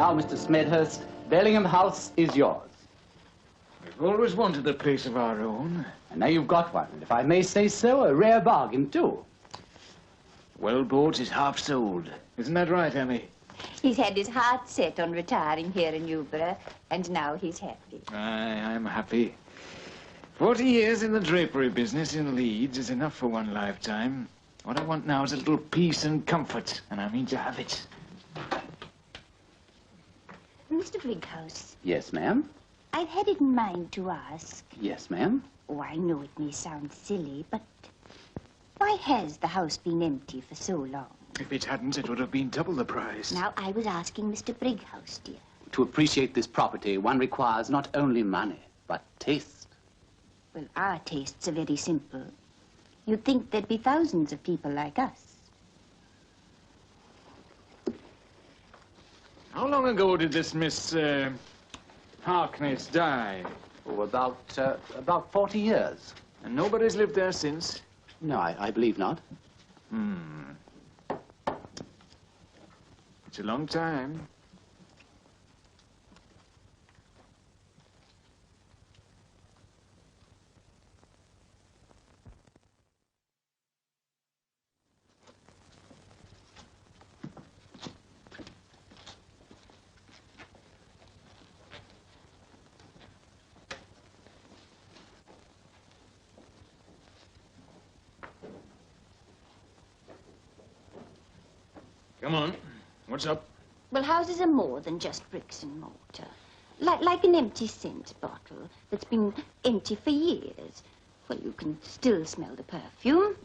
Now, Mr. Smedhurst, Bellingham House is yours. We've always wanted a place of our own. And now you've got one, and if I may say so, a rare bargain, too. Well bought is half sold. Isn't that right, Emmy? He's had his heart set on retiring here in Newborough, and now he's happy. I'm happy. 40 years in the drapery business in Leeds is enough for one lifetime. What I want now is a little peace and comfort, and I mean to have it. Mr. Brighouse. Yes, ma'am. I've had it in mind to ask. Yes, ma'am. Oh, I know it may sound silly, but why has the house been empty for so long? If it hadn't, it would have been double the price. Now, I was asking Mr. Brighouse, dear. To appreciate this property, one requires not only money, but taste. Well, our tastes are very simple. You'd think there'd be thousands of people like us. How long ago did this Miss, Harkness die? Oh, about 40 years. And nobody's lived there since? No, I believe not. It's a long time. Come on. What's up? Well, houses are more than just bricks and mortar. Like an empty scent bottle that's been empty for years. Well, you can still smell the perfume.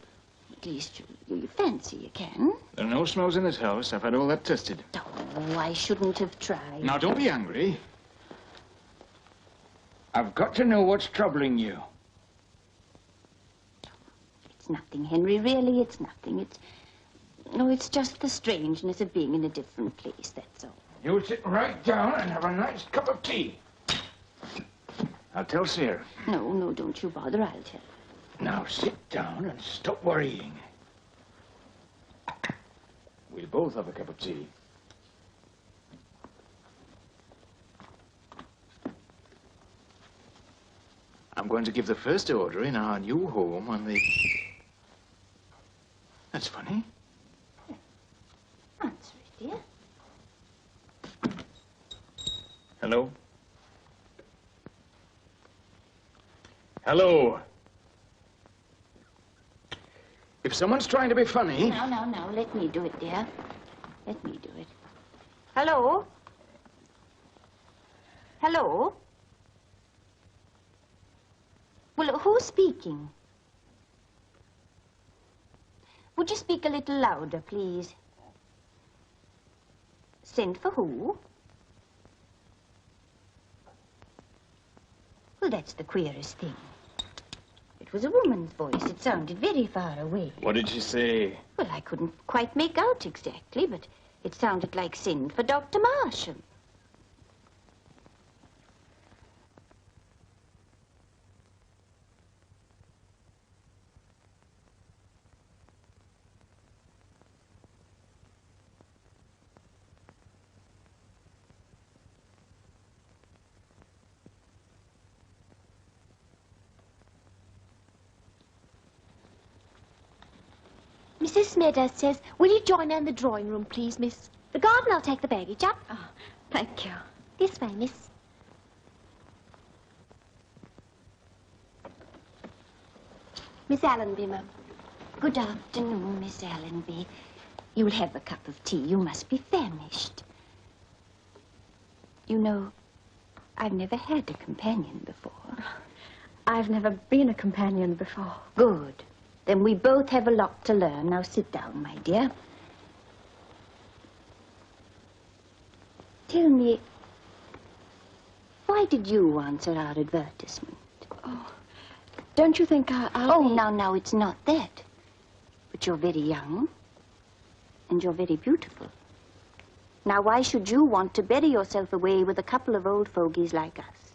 At least you fancy you can. There are no smells in this house. I've had all that tested. Oh, I shouldn't have tried. Now, don't be angry. I've got to know what's troubling you. It's nothing, Henry. Really, it's nothing. No, it's just the strangeness of being in a different place, that's all. You sit right down and have a nice cup of tea. I'll tell Sarah. No, don't you bother. I'll tell. Now sit down and stop worrying. We'll both have a cup of tea. I'm going to give the first order in our new home on the... That's funny. Answer it, dear. Hello? Hello? If someone's trying to be funny... Now, let me do it, dear. Let me do it. Hello? Hello? Well, who's speaking? Would you speak a little louder, please? Sent for who? Well, that's the queerest thing. It was a woman's voice. It sounded very far away. What did she say? Well, I couldn't quite make out exactly, but it sounded like send for Dr Marsham. Mrs. Smedhurst says, will you join her in the drawing room, please, miss? The garden, I'll take the baggage up. Oh, thank you. This way, miss. Miss Allenby, ma'am. Good afternoon, Miss Allenby. You'll have a cup of tea. You must be famished. You know, I've never had a companion before. I've never been a companion before. Good. Then we both have a lot to learn. Now sit down, my dear. Tell me, why did you answer our advertisement? Oh, don't you think I'll be... now, it's not that. But you're very young, and you're very beautiful. Now, why should you want to bury yourself away with a couple of old fogies like us?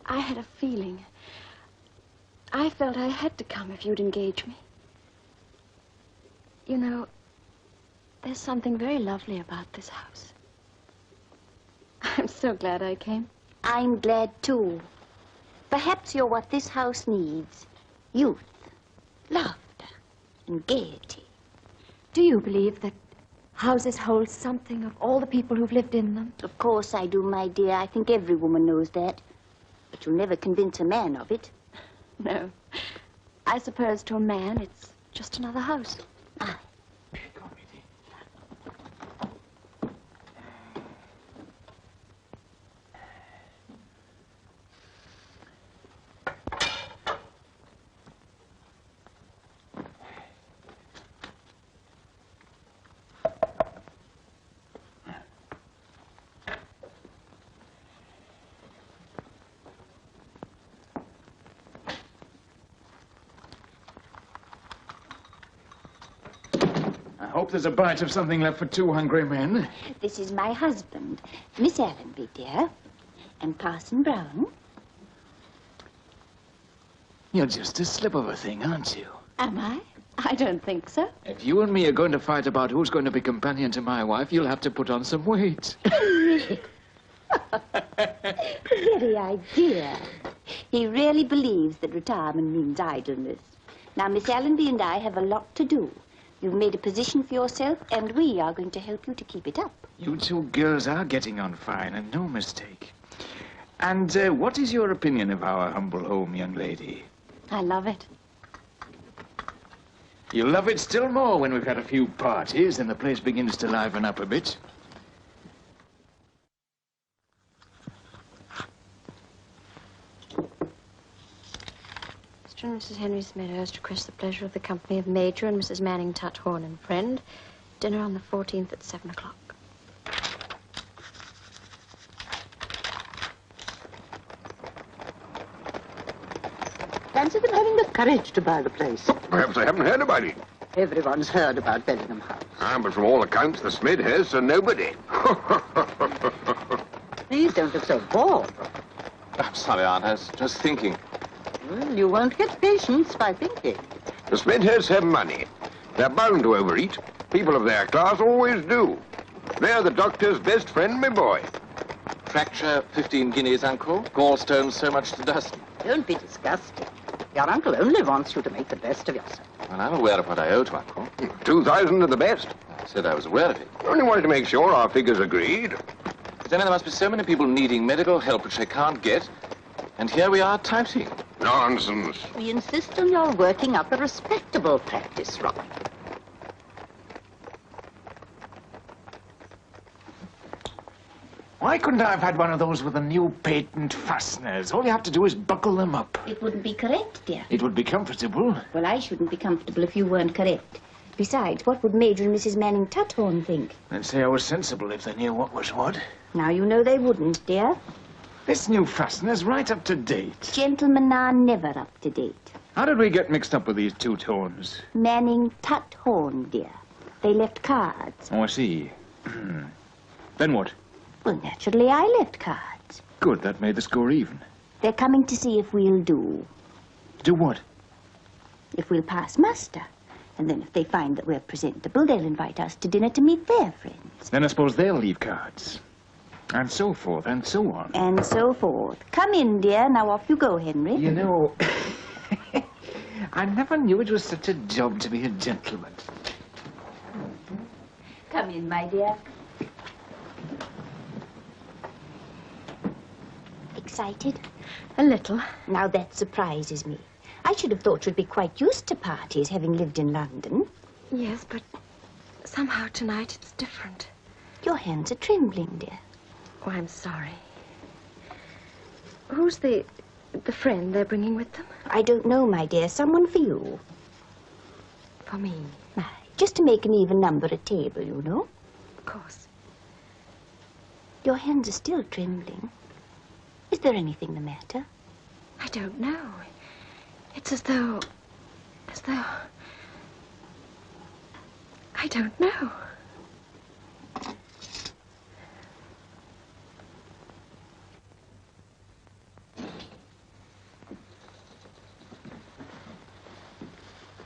I had a feeling. I felt I had to come if you'd engage me. You know, there's something very lovely about this house. so glad I came. I'm glad, too. Perhaps you're what this house needs. Youth, laughter, and gaiety. Do you believe that houses hold something of all the people who've lived in them? Of course I do, my dear. I think every woman knows that. But you'll never convince a man of it. No. I suppose to a man it's just another house. Aye. I hope there's a bite of something left for 2 hungry men. This is my husband, Miss Allenby, dear, and Parson Brown. You're just a slip of a thing, aren't you? Am I? I don't think so. If you and me are going to fight about who's going to be companion to my wife, you'll have to put on some weight. The very idea. He really believes that retirement means idleness. Now, Miss Allenby and I have a lot to do. You've made a position for yourself, and we are going to help you to keep it up. You two girls are getting on fine, and no mistake. And what is your opinion of our humble home, young lady? I love it. You'll love it still more when we've had a few parties and the place begins to liven up a bit. Mr. and Mrs. Henry Smedhurst request the pleasure of the company of Major and Mrs. Manning Tuthorn and friend. Dinner on the 14th at 7 o'clock. Fancy them having the courage to buy the place. Perhaps I haven't heard about it. Everyone's heard about Bellingham House. But from all accounts, the Smedhursts are nobody. Please don't look so bored. I'm sorry, Aunt. I was just thinking. Well, you won't get patience by thinking. The Smedhursts have money. They're bound to overeat. People of their class always do. They're the doctor's best friend, my boy. Fracture, 15 guineas, Uncle. Gallstones, so much the dozen. Don't be disgusted. Your uncle only wants you to make the best of yourself. Well, I'm aware of what I owe to Uncle. 2,000 are the best. I said I was aware of it. Only wanted to make sure our figures agreed. But then there must be so many people needing medical help which they can't get. And here we are touting. Nonsense. We insist on your working up a respectable practice, Robin. Why couldn't I have had one of those with the new patent fasteners? All you have to do is buckle them up. It wouldn't be correct, dear. It would be comfortable. Well, I shouldn't be comfortable if you weren't correct. Besides, what would Major and Mrs. Manning Tuthorn think? They'd say I was sensible if they knew what was what. Now, you know they wouldn't, dear. This new fastener's right up to date. Gentlemen are never up to date. How did we get mixed up with these two tones? Manning Tuthorn, dear. They left cards. Oh, I see. Then what? Well, naturally, I left cards. Good, that made the score even. They're coming to see if we'll do. Do what? If we'll pass muster. And then if they find that we're presentable, they'll invite us to dinner to meet their friends. Then I suppose they'll leave cards. And so forth, and so on. And so forth. Come in, dear. Now off you go, Henry. You know, I never knew it was such a job to be a gentleman. Come in, my dear. Excited? A little. Now that surprises me. I should have thought you'd be quite used to parties, having lived in London. Yes, but somehow tonight it's different. Your hands are trembling, dear. Oh, I'm sorry. Who's the friend they're bringing with them? I don't know, my dear. Someone for you. For me? My, just to make an even number at table, you know. Of course. Your hands are still trembling. Is there anything the matter? I don't know. It's as though... I don't know.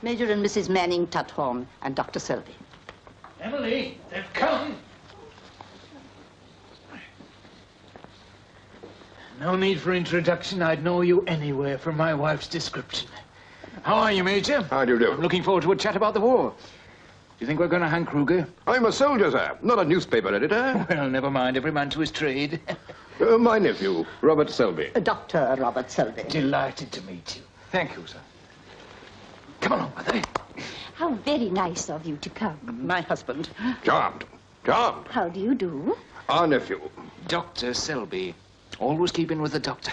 Major and Mrs. Manning Tuthorn and Dr. Selby. Emily, they've come. No need for introduction. I'd know you anywhere from my wife's description. How are you, Major? How do you do? I'm looking forward to a chat about the war. Do you think we're going to hang Kruger? I'm a soldier, sir, not a newspaper editor. Well, never mind. Every man to his trade. My nephew, Robert Selby. Dr. Robert Selby. Delighted to meet you. Thank you, sir. Come along, Mother. How very nice of you to come. My husband. Charmed. Charmed. How do you do? Our nephew. Dr. Selby. Always keeping with the doctor.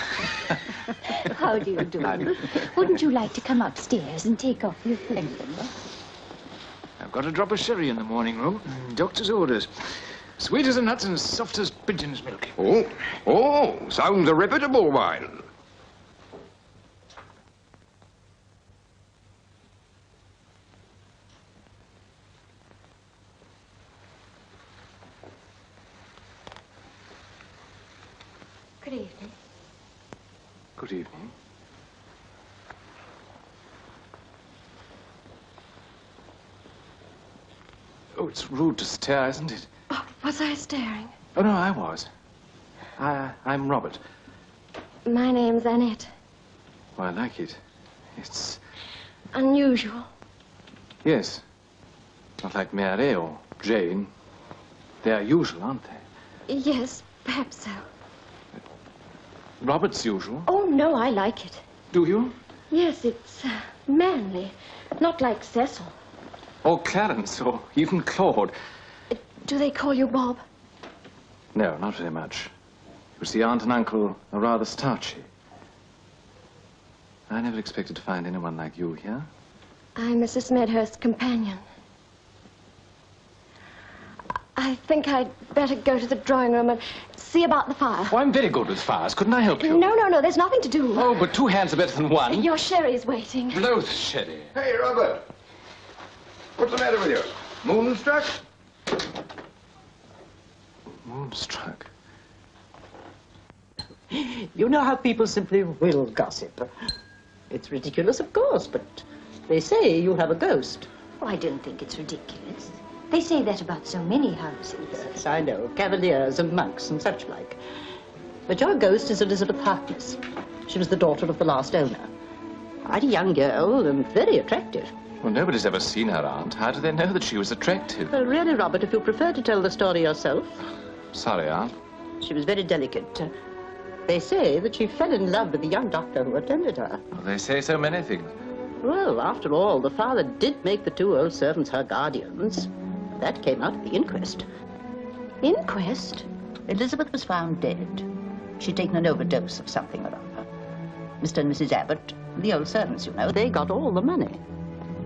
How do you do? Wouldn't you like to come upstairs and take off your things? I've got a drop of sherry in the morning room. Doctor's orders. Sweet as a nut and soft as pigeon's milk. Oh, sounds a reputable wine. Good evening. Good evening. Oh, it's rude to stare, isn't it? Oh, was I staring? Oh, no, I was. I'm Robert. My name's Annette. Oh, I like it. It's... Unusual. Yes. Not like Mary or Jane. They're usual, aren't they? Yes, perhaps so. Robert's usual. Oh, no, I like it. Do you? Yes, it's manly. Not like Cecil. Or Clarence, or even Claude. Do they call you Bob? No, not very much. You see, Aunt and Uncle are rather starchy. I never expected to find anyone like you here. I'm Mrs. Smedhurst's companion. I think I'd better go to the drawing room and see about the fire. Oh, I'm very good with fires. Couldn't I help you? No, there's nothing to do. Oh, but two hands are better than one. Your sherry's waiting. Blow the sherry. Hey, Robert. What's the matter with you? Moonstruck? Moonstruck. You know how people simply will gossip. It's ridiculous, of course, but they say you have a ghost. Oh, I don't think it's ridiculous. They say that about so many houses. Yes, I know. Cavaliers and monks and such like. But your ghost is Elizabeth Harkness. She was the daughter of the last owner. Quite a young girl and very attractive. Well, nobody's ever seen her, Aunt. How do they know that she was attractive? Well, really, Robert, if you prefer to tell the story yourself. Sorry, Aunt. She was very delicate. They say that she fell in love with the young doctor who attended her. Well, they say so many things. Well, after all, the father did make the two old servants her guardians. That came out at the inquest. Inquest? Elizabeth was found dead. She'd taken an overdose of something or other. Mr. and Mrs. Abbott, the old servants, you know, they got all the money.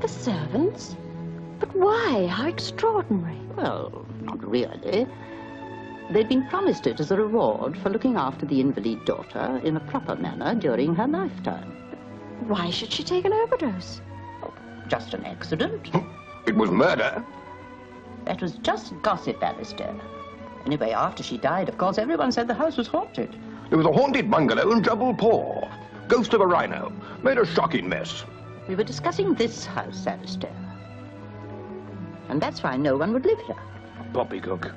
The servants? But why? How extraordinary. Well, not really. They'd been promised it as a reward for looking after the invalid daughter in a proper manner during her lifetime. Why should she take an overdose? Oh, just an accident. It was murder. That was just gossip, Alistair. Anyway, after she died, of course, everyone said the house was haunted. There was a haunted bungalow in Double Paw. Ghost of a rhino. Made a shocking mess. We were discussing this house, Alistair. And that's why no one would live here. Poppycock.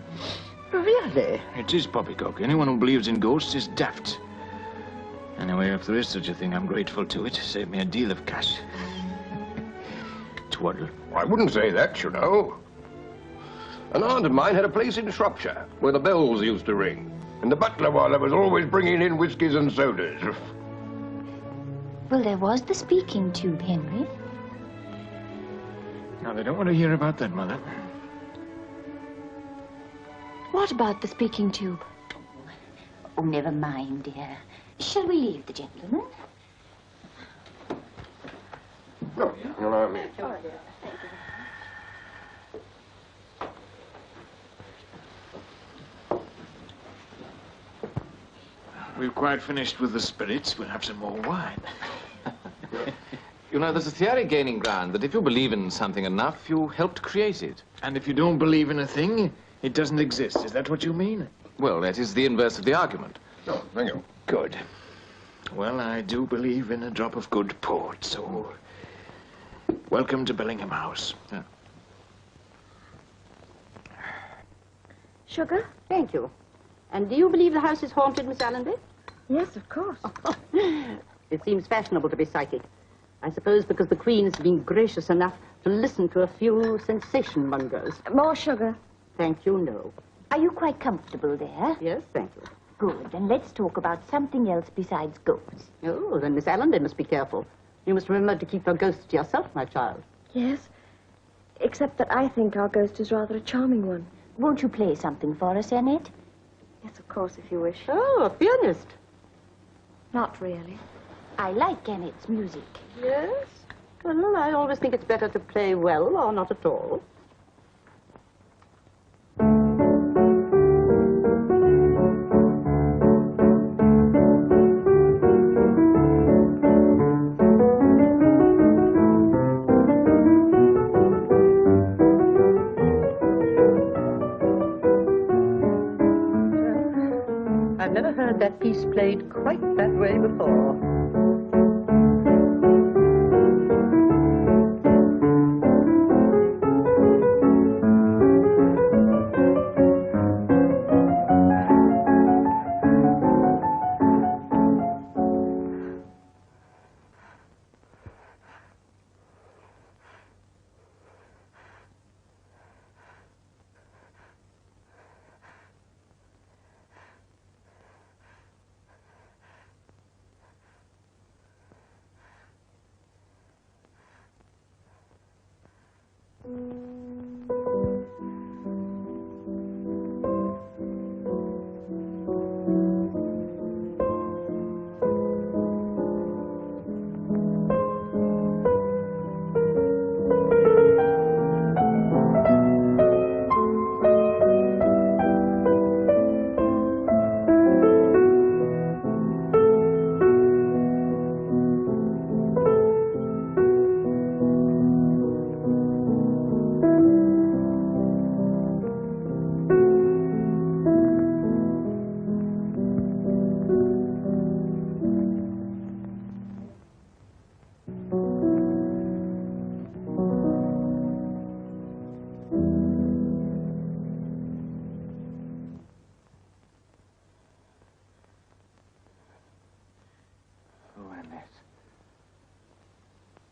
Really? It is poppycock. Anyone who believes in ghosts is daft. Anyway, if there is such a thing, I'm grateful to it. Saved me a deal of cash. Twaddle. I wouldn't say that, you know. An aunt of mine had a place in Shropshire where the bells used to ring. And the butler was always bringing in whiskies and sodas. Well, there was the speaking tube, Henry. Now, they don't want to hear about that, Mother. What about the speaking tube? Oh, never mind, dear. Shall we leave the gentleman? No, allow me. We've quite finished with the spirits. We'll have some more wine. You know, there's a theory gaining ground that if you believe in something enough, you helped create it. And if you don't believe in a thing, it doesn't exist. Is that what you mean? Well, that is the inverse of the argument. No, thank you. Good. Well, I do believe in a drop of good port, so... Welcome to Bellingham House. Yeah. Sugar? Thank you. And do you believe the house is haunted, Miss Allenby? Yes, of course. It seems fashionable to be psychic. I suppose because the Queen has been gracious enough to listen to a few sensation mongers. More sugar. Thank you, no. Are you quite comfortable there? Yes, thank you. Good. And let's talk about something else besides ghosts. Oh, then, Miss Allen, they must be careful. You must remember to keep your ghosts to yourself, my child. Yes. Except that I think our ghost is rather a charming one. Won't you play something for us, Annette? Yes, of course, if you wish. Oh, a pianist. Not really. I like Annette's music. Yes? Well, I always think it's better to play well or not at all. I've never heard that piece played quite that way before.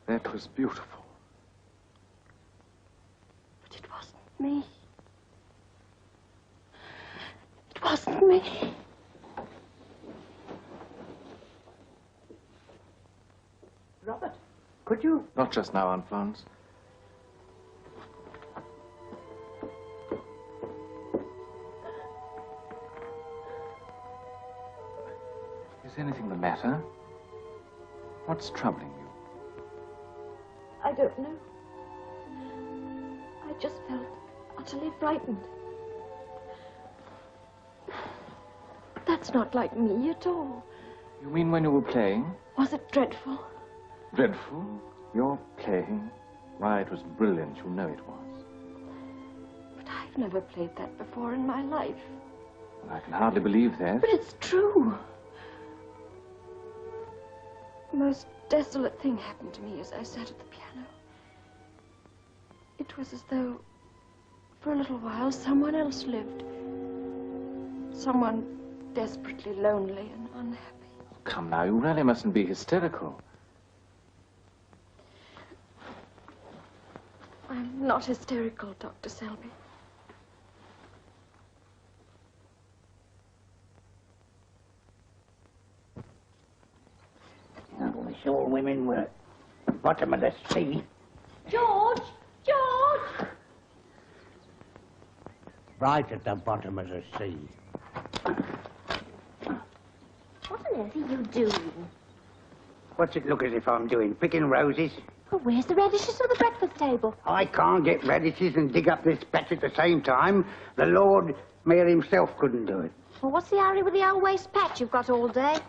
That was beautiful. But it wasn't me. It wasn't me. Robert, could you... Not just now, Aunt Florence. Is anything the matter? What's troubling you? I don't know. I just felt utterly frightened. That's not like me at all. You mean when you were playing? Was it dreadful? Dreadful? You're playing? Why, it was brilliant. You know it was. But I've never played that before in my life. Well, I can hardly believe that. But it's true. The most desolate thing happened to me as I sat at the piano. It was as though, for a little while, someone else lived. Someone desperately lonely and unhappy. Oh, come now, you really mustn't be hysterical. I'm not hysterical, Dr. Selby. I wish all women were at the bottom of the sea. George! George! Right at the bottom of the sea. What on earth are you doing? What's it look as if I'm doing? Picking roses? Well, where's the radishes on the breakfast table? I can't get radishes and dig up this patch at the same time. The Lord Mayor himself couldn't do it. Well, what's the hurry with the old waste patch you've got all day?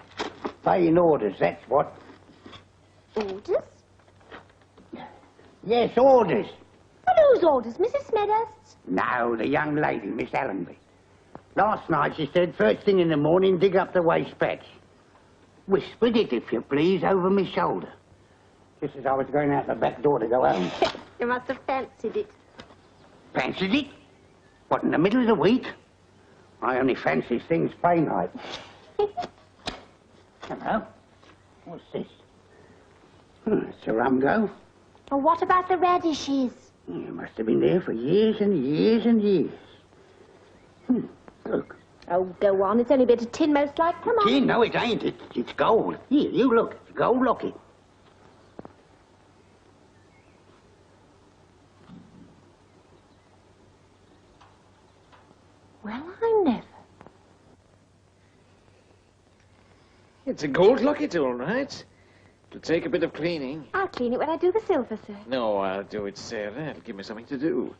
Paying orders, that's what. Orders? Yes, orders. Well, whose orders? Mrs. Smedhurst's? No, the young lady, Miss Allenby. Last night she said, first thing in the morning, dig up the waste patch. Whispered it, if you please, over my shoulder. Just as I was going out the back door to go home. You must have fancied it. Fancied it? What, in the middle of the week? I only fancy things pay night. Hello. What's this? It's a rum go. Well, what about the radishes? You must have been there for years and years and years. Look. Oh, go on. It's only a bit of tin, most like. Come on. Tin? No, it ain't. It's gold. Here, you look. It's gold locket. Well, I never. It's a gold locket, all right. It'll take a bit of cleaning. I'll clean it when I do the silver, sir. No, I'll do it, Sarah. It'll give me something to do.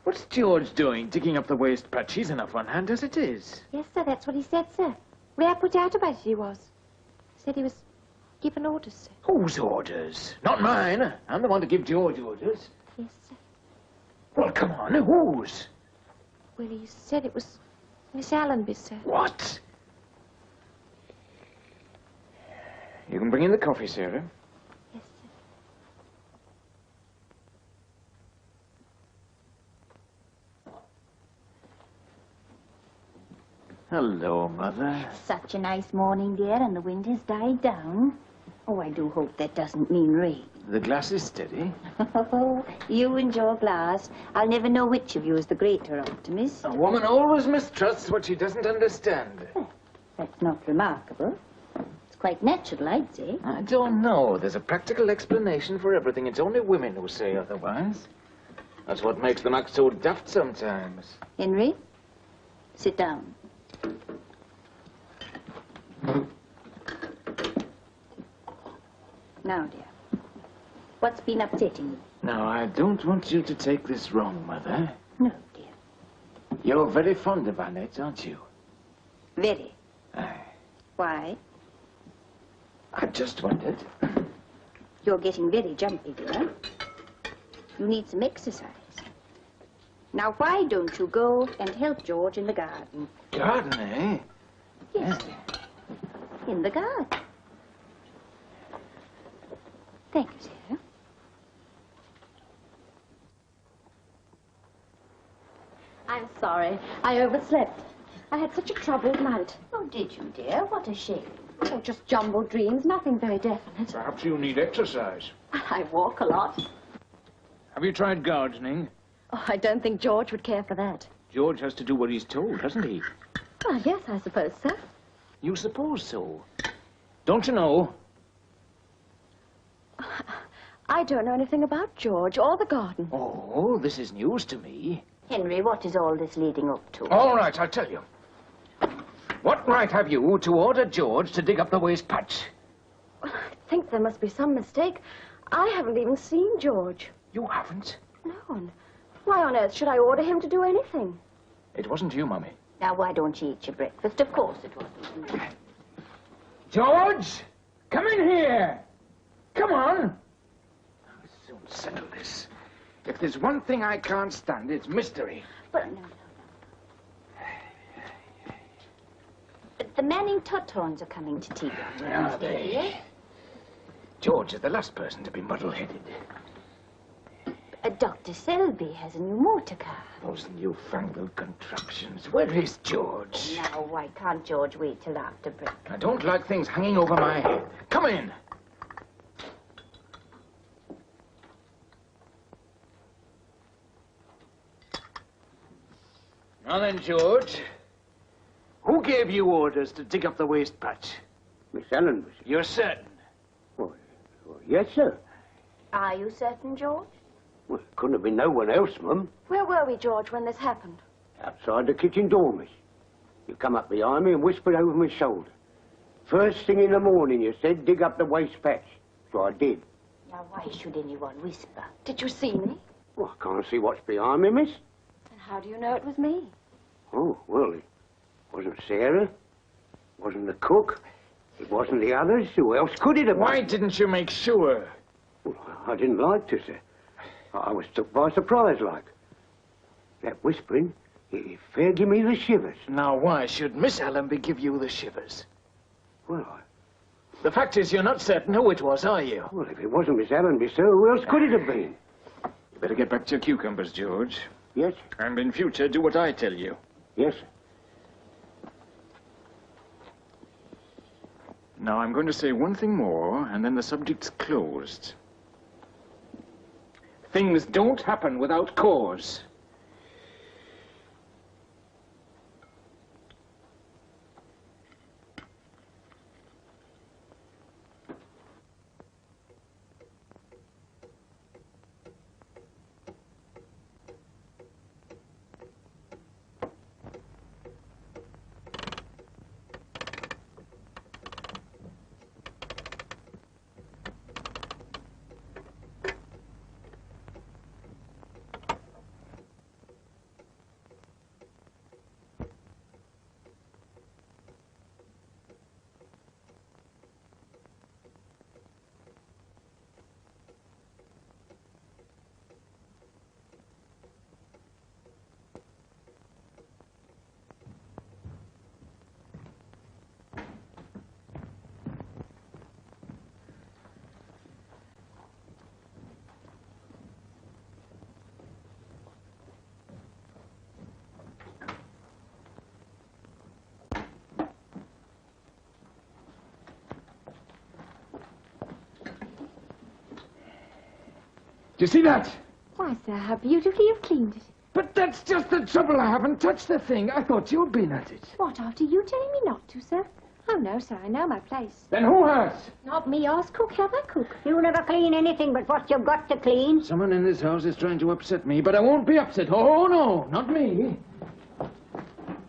What's George doing, digging up the waste patch? He's enough on hand as it is. Yes, sir, that's what he said, sir. Rare put out about it he was. Said he was giving orders, sir. Whose orders? Not mine. I'm the one to give George orders. Yes, sir. Well, come on, whose? Well, he said it was Miss Allenby's, sir. What? You can bring in the coffee, Sarah. Yes, sir. Hello, Mother. Such a nice morning, dear, and the wind has died down. Oh, I do hope that doesn't mean rain. The glass is steady. Oh, you and your glass. I'll never know which of you is the greater optimist. A woman always mistrusts what she doesn't understand. That's not remarkable. It's quite natural, I'd say. I don't know. There's a practical explanation for everything. It's only women who say otherwise. That's what makes them act so daft sometimes. Henry, sit down. Now, dear, what's been upsetting you? Now, I don't want you to take this wrong, Mother. No, dear. You're very fond of Annette, aren't you? Very. Aye. Why? I just wondered. You're getting very jumpy, dear. You need some exercise. Now, why don't you go and help George in the garden? Garden, eh? Yes, dear. In the garden. Thank you, Sarah. I'm sorry. I overslept. I had such a troubled night. Oh, did you, dear? What a shame. Oh, just jumbled dreams, nothing very definite. Perhaps you need exercise. I walk a lot. Have you tried gardening? Oh, I don't think George would care for that. George has to do what he's told, doesn't he? Well, yes, I suppose so. You suppose so. Don't you know? I don't know anything about George or the garden. Oh, this is news to me. Henry, what is all this leading up to? All right, I'll tell you. What right have you to order George to dig up the waste patch? I think there must be some mistake. I haven't even seen George. You haven't? No. And why on earth should I order him to do anything? It wasn't you, Mummy. Now, why don't you eat your breakfast? Of course it wasn't. George! Come in here! Come on! I'll soon settle this. If there's one thing I can't stand, it's mystery. But no. The Manning Tutthorns are coming to tea on Are Wednesday, they? dear. George is the last person to be muddle-headed. Dr. Selby has a new motor car. Those newfangled contraptions. Where is George? Now, why can't George wait till after breakfast? I don't like things hanging over my head. Come in. Now then, George. Who gave you orders to dig up the waste patch? Miss Allenby. You're certain? Well, yes, sir. Are you certain, George? Well, it couldn't have been no one else, Mum. Where were we, George, when this happened? Outside the kitchen door, miss. You come up behind me and whispered over my shoulder. First thing in the morning, you said, dig up the waste patch. So I did. Now, why should anyone whisper? Did you see me? Well, I can't see what's behind me, miss. And how do you know it was me? Oh, well, it wasn't Sarah. Wasn't the cook. It wasn't the others. Who else could it have been? Why didn't you make sure? Well, I didn't like to, sir. I was took by surprise, like. That whispering, it fair give me the shivers. Now, why should Miss Allenby give you the shivers? Well, The fact is, you're not certain who it was, are you? well, if it wasn't Miss Allenby, sir, who else could it have been? You better get back to your cucumbers, George. Yes, And in future, do what I tell you. yes, sir. Now, I'm going to say one thing more, and then the subject's closed. Things don't happen without cause. Do you see that? Why, sir, how beautifully you've cleaned it. But that's just the trouble. I haven't touched the thing. I thought you'd been at it. What, after you telling me not to, sir? Oh, no, sir, I know my place. Then who has? Not me, ask cook, have I cook? You never clean anything but what you've got to clean. Someone in this house is trying to upset me, but I won't be upset. Oh, no, not me.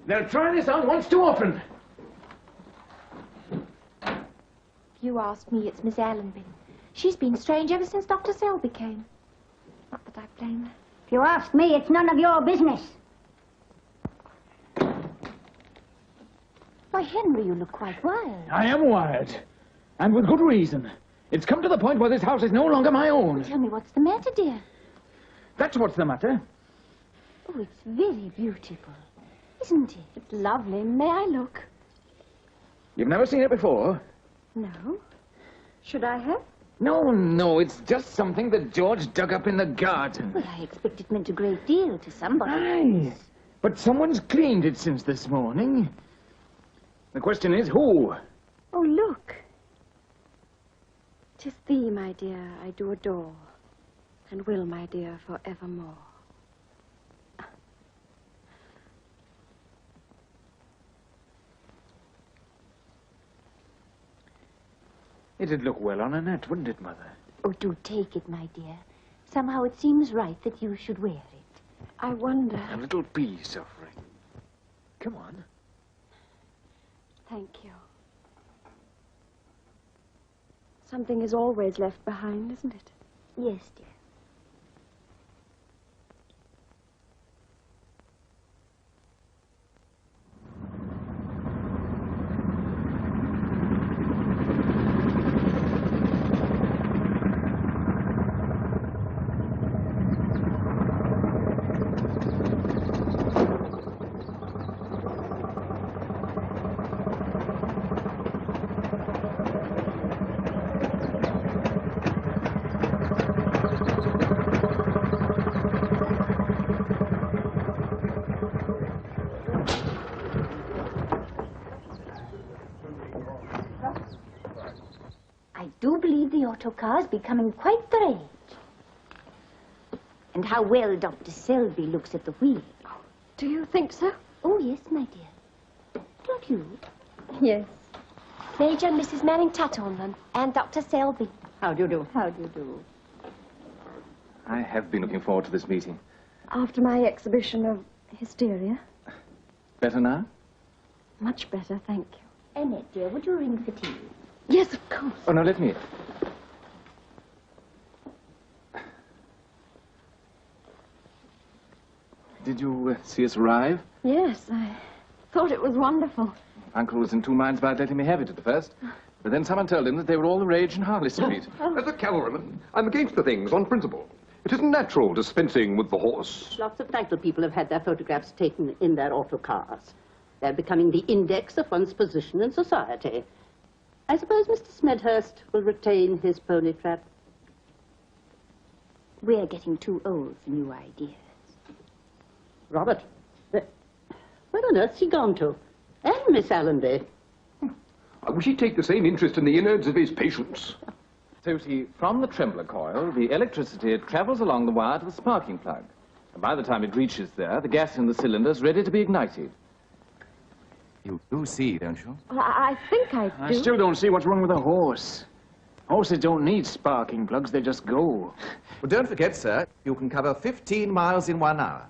They'll try this on once too often. If you ask me, it's Miss Allenby. She's been strange ever since Dr. Selby came. Not that I blame her. If you ask me, it's none of your business. Why, Henry, you look quite wild. I am wired, and with good reason. It's come to the point where this house is no longer my own. Tell me what's the matter, dear. That's what's the matter. Oh, it's very beautiful, isn't it? It's lovely. May I look? You've never seen it before? No. Should I have? No, it's just something that George dug up in the garden. Well, I expect it meant a great deal to somebody. Aye, but someone's cleaned it since this morning. The question is, who? Oh, look. 'Tis thee, my dear, I do adore, and will, my dear, forevermore. It'd look well on Annette, wouldn't it, Mother? Oh, do take it, my dear. Somehow it seems right that you should wear it. I wonder. A little bee suffering. Come on. Thank you. Something is always left behind, isn't it? Yes, dear. The autocar's becoming quite the rage. And how well Dr. Selby looks at the wheel. Do you think so? Oh, yes, my dear. Don't you? Yes. Major and Mrs. Manning Tatterman and Dr. Selby. How do you do? How do you do? I have been looking forward to this meeting. After my exhibition of hysteria? Better now? Much better, thank you. Annette, dear, would you ring for tea? Yes, of course. Oh, no, let me. Did you see us arrive? Yes, I thought it was wonderful. Uncle was in two minds about letting me have it at first. But then someone told him that they were all the rage in Harley Street. As a cavalryman, I'm against the things on principle. It isn't natural dispensing with the horse. Lots of title people have had their photographs taken in their autocars. They're becoming the index of one's position in society. I suppose Mr. Smedhurst will retain his pony trap. We're getting too old for new ideas. Robert, where on earth's he gone to? And Miss Allenby. I wish he'd take the same interest in the innards of his patients. So, you see, from the trembler coil, the electricity travels along the wire to the sparking plug. And by the time it reaches there, the gas in the cylinder's ready to be ignited. You do see, don't you? Well, I think I do. I still don't see what's wrong with a horse. Horses don't need sparking plugs, they just go. Well, don't forget, sir, you can cover 15 miles in 1 hour.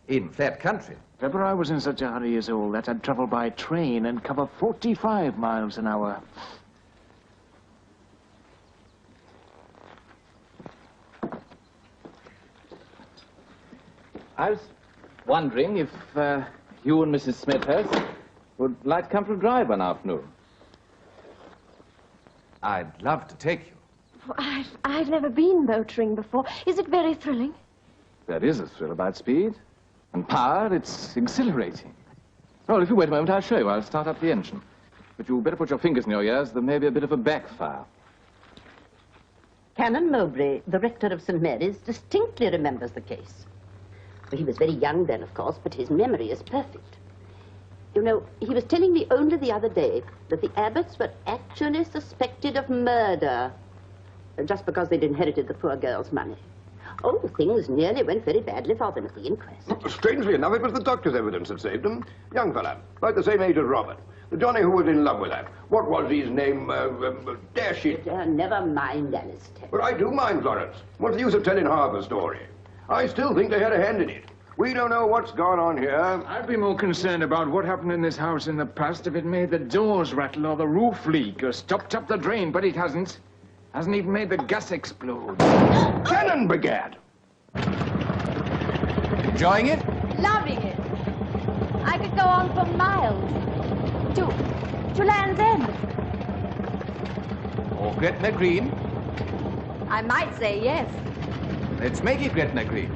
In flat country. If ever I was in such a hurry as all that, I'd travel by train and cover 45 miles an hour. I was wondering if you and Mrs. Smedhurst would like to come for a drive one afternoon. I'd love to take you. Oh, I've never been motoring before. Is it very thrilling? There is a thrill about speed. And power, it's exhilarating. Well, if you wait a moment, I'll show you. I'll start up the engine. But you'd better put your fingers in your ears. There may be a bit of a backfire. Canon Mowbray, the rector of St. Mary's, distinctly remembers the case. Well, he was very young then, of course, but his memory is perfect. You know, he was telling me only the other day that the Abbotts were actually suspected of murder, just because they'd inherited the poor girl's money. Oh, things nearly went very badly for them at the inquest. Strangely enough, it was the doctor's evidence that saved him. Young fella, like the same age as Robert. The Johnny who was in love with her. What was his name? Dash it. Never mind, Alistair. But I do mind, Florence. What's the use of telling half a story? I still think they had a hand in it. We don't know what's gone on here. I'd be more concerned about what happened in this house in the past if it made the doors rattle or the roof leak or stopped up the drain, but it hasn't. Hasn't even made the gas explode. Cannon Brigade! Enjoying it? Loving it. I could go on for miles. To Land's End. Or Gretna Green? I might say yes. Let's make it Gretna Green.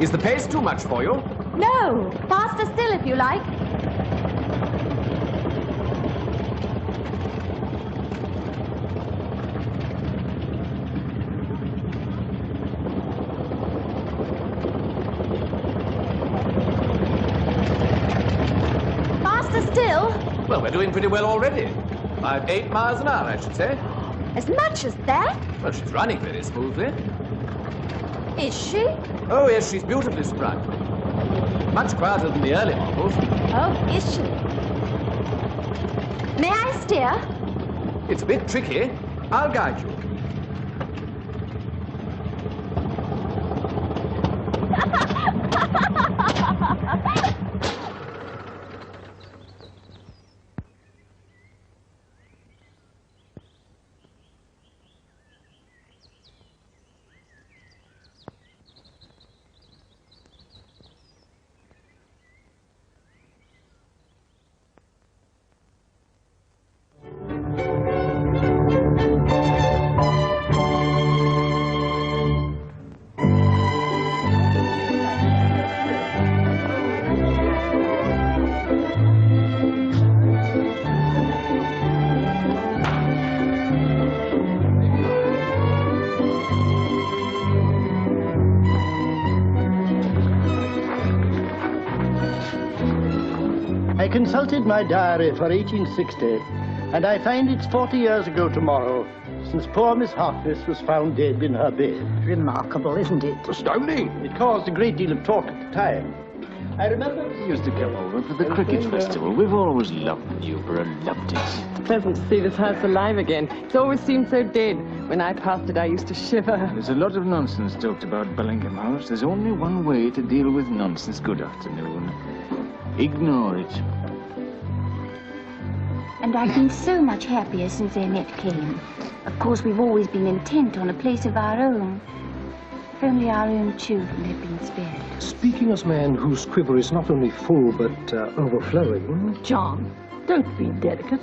Is the pace too much for you? No, faster still if you like. Well, we're doing pretty well already. About 8 miles an hour, I should say. As much as that? Well, she's running very smoothly. Is she? Oh, yes, she's beautifully sprung. Much quieter than the early models. Oh, is she? May I steer? It's a bit tricky. I'll guide you. I consulted my diary for 1860, and I find it's 40 years ago tomorrow since poor Miss Harkness was found dead in her bed. Remarkable, isn't it? Astounding. It caused a great deal of talk at the time. I remember... You used to come over for the cricket festival. We've always loved you, loved it. Pleasant to see this house alive again. It's always seemed so dead. When I passed it, I used to shiver. There's a lot of nonsense talked about Bellingham House. There's only one way to deal with nonsense. Good afternoon. Ignore it. And I've been so much happier since Annette came. Of course, we've always been intent on a place of our own. If only our own children had been spared. Speaking as a man whose quiver is not only full but overflowing... John, don't be delicate.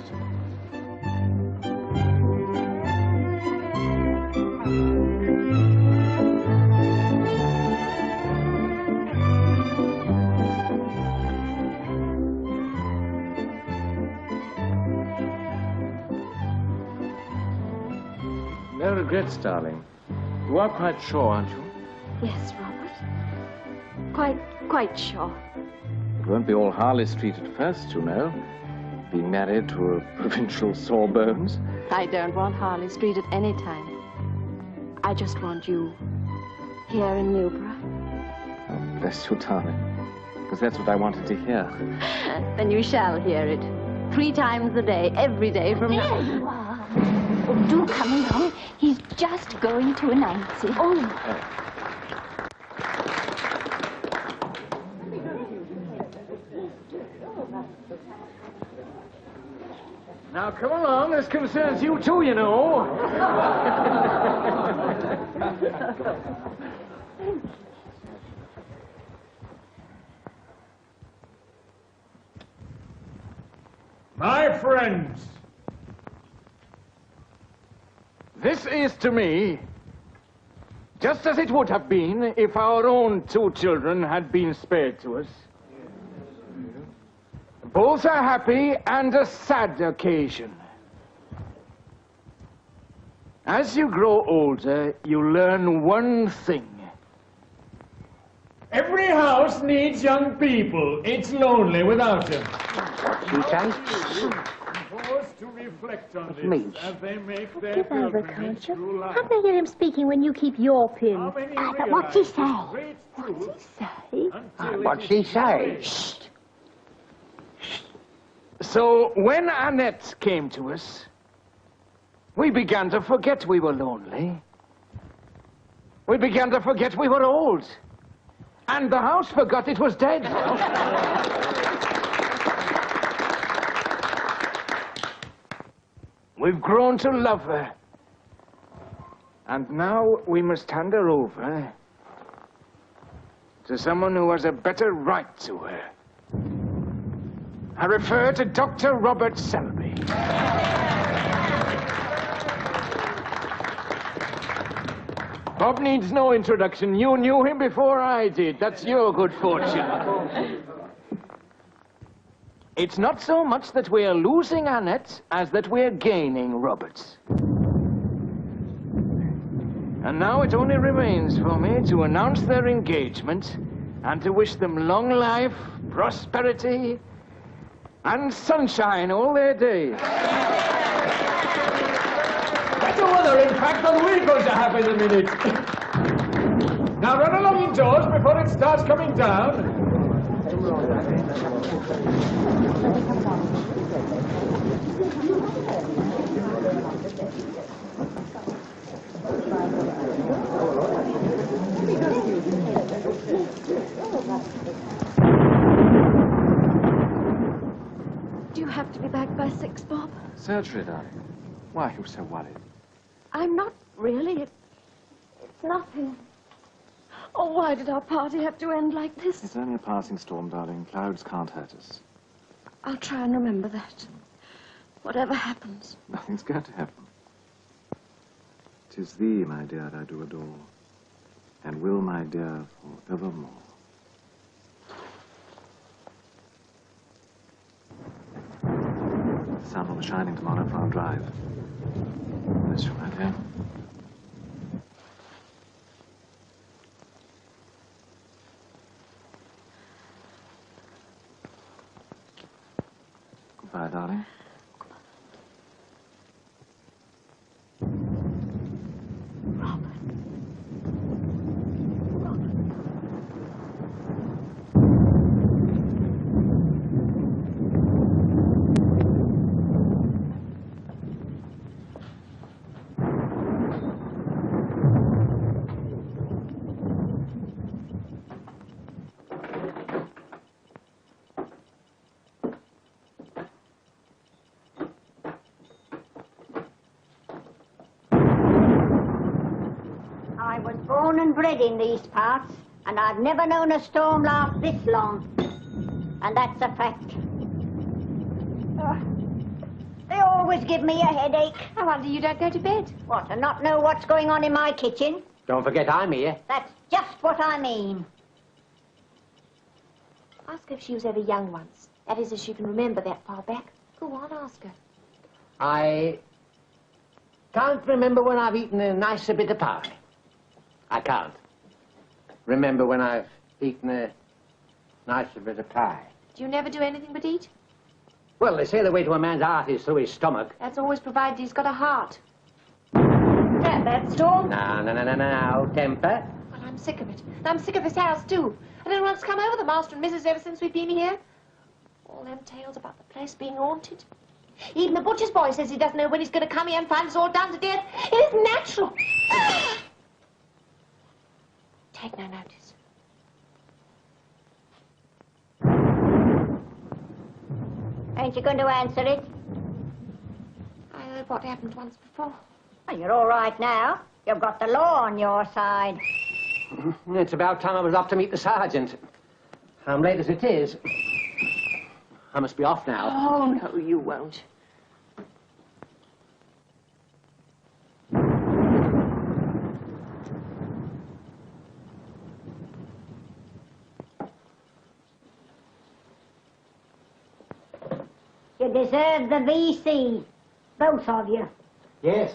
No regrets, darling. You are quite sure, aren't you? Yes, Robert. Quite sure. It won't be all Harley Street at first, you know. being married to a provincial sawbones. I don't want Harley Street at any time. I just want you here in Newborough. Oh, bless you, darling. Because that's what I wanted to hear. Then you shall hear it. 3 times a day, every day from now. There you are. Oh, do come along. He's just going to announce it. Oh. Now, come along. This concerns you too, you know. My friends, this is to me just as it would have been if our own 2 children had been spared to us. Both a happy and a sad occasion. As you grow older, you learn one thing. Every house needs young people. It's lonely without them. She says? Forced to reflect on this means? as they make their Give over, pilgrimage can't you? through life. How can I hear him speaking when you keep your pin? How many But what's he realize say? the great What's truth he say? until What's it he is say? Shh. So when Annette came to us, we began to forget we were lonely. We began to forget we were old. And the house forgot it was dead. We've grown to love her. And now we must hand her over to someone who has a better right to her. I refer to Dr. Robert Selby. Bob needs no introduction. You knew him before I did. That's your good fortune. It's not so much that we're losing Annette as that we're gaining Robert. And now it only remains for me to announce their engagement and to wish them long life, prosperity, and sunshine all their days. Better weather, in fact, than we're going to have in a minute. Now run along indoors before it starts coming down. Do you have to be back by 6, Bob? Surgery, darling. Why are you so worried? I'm not really. It's nothing. Oh, why did our party have to end like this? It's only a passing storm, darling. Clouds can't hurt us. I'll try and remember that. Whatever happens. Nothing's going to happen. 'Tis thee, my dear, I do adore, and will, my dear, for evermore. The sun will be shining tomorrow for our drive. Bless you, my dear. Goodbye, darling. I was born and bred in these parts, and I've never known a storm last this long. And that's a fact. They always give me a headache. I wonder you don't go to bed. What, and not know what's going on in my kitchen? Don't forget I'm here. That's just what I mean. Ask her if she was ever young once. That is, if she can remember that far back. Go on, ask her. I can't remember when I've eaten a nicer bit of pie. I can't remember when I've eaten a nicer bit of pie. Do you never do anything but eat? Well, they say the way to a man's heart is through his stomach. That's always provided he's got a heart. Damn that storm. No, temper. Well, I'm sick of it. And I'm sick of this house, too. I don't want to come over, the master and missus, ever since we've been here. All them tales about the place being haunted. Even the butcher's boy says he doesn't know when he's going to come here and find us all done to death. It isn't natural. Take no notice. Ain't you going to answer it? I heard what happened once before. Well, you're all right now. You've got the law on your side. It's about time I was off to meet the sergeant. I'm late as it is. I must be off now. Oh, no, you won't. You deserve the VC. Both of you. Yes.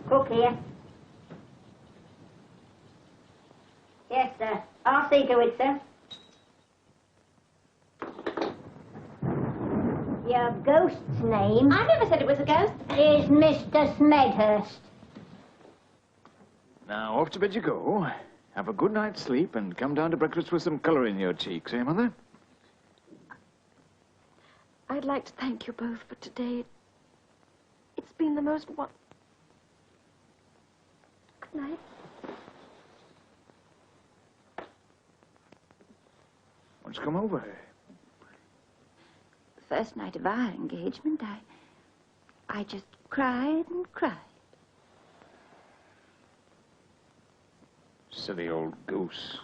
Cook here. Yes, sir. I'll see to it, sir. Your ghost's name I never said it was a ghost. is Mr. Smedhurst. Now, off to bed you go. Have a good night's sleep and come down to breakfast with some colour in your cheeks, eh, Mother? I'd like to thank you both for today. It's been the most Good night. What's come over? The first night of our engagement, I just cried and cried. Silly old goose.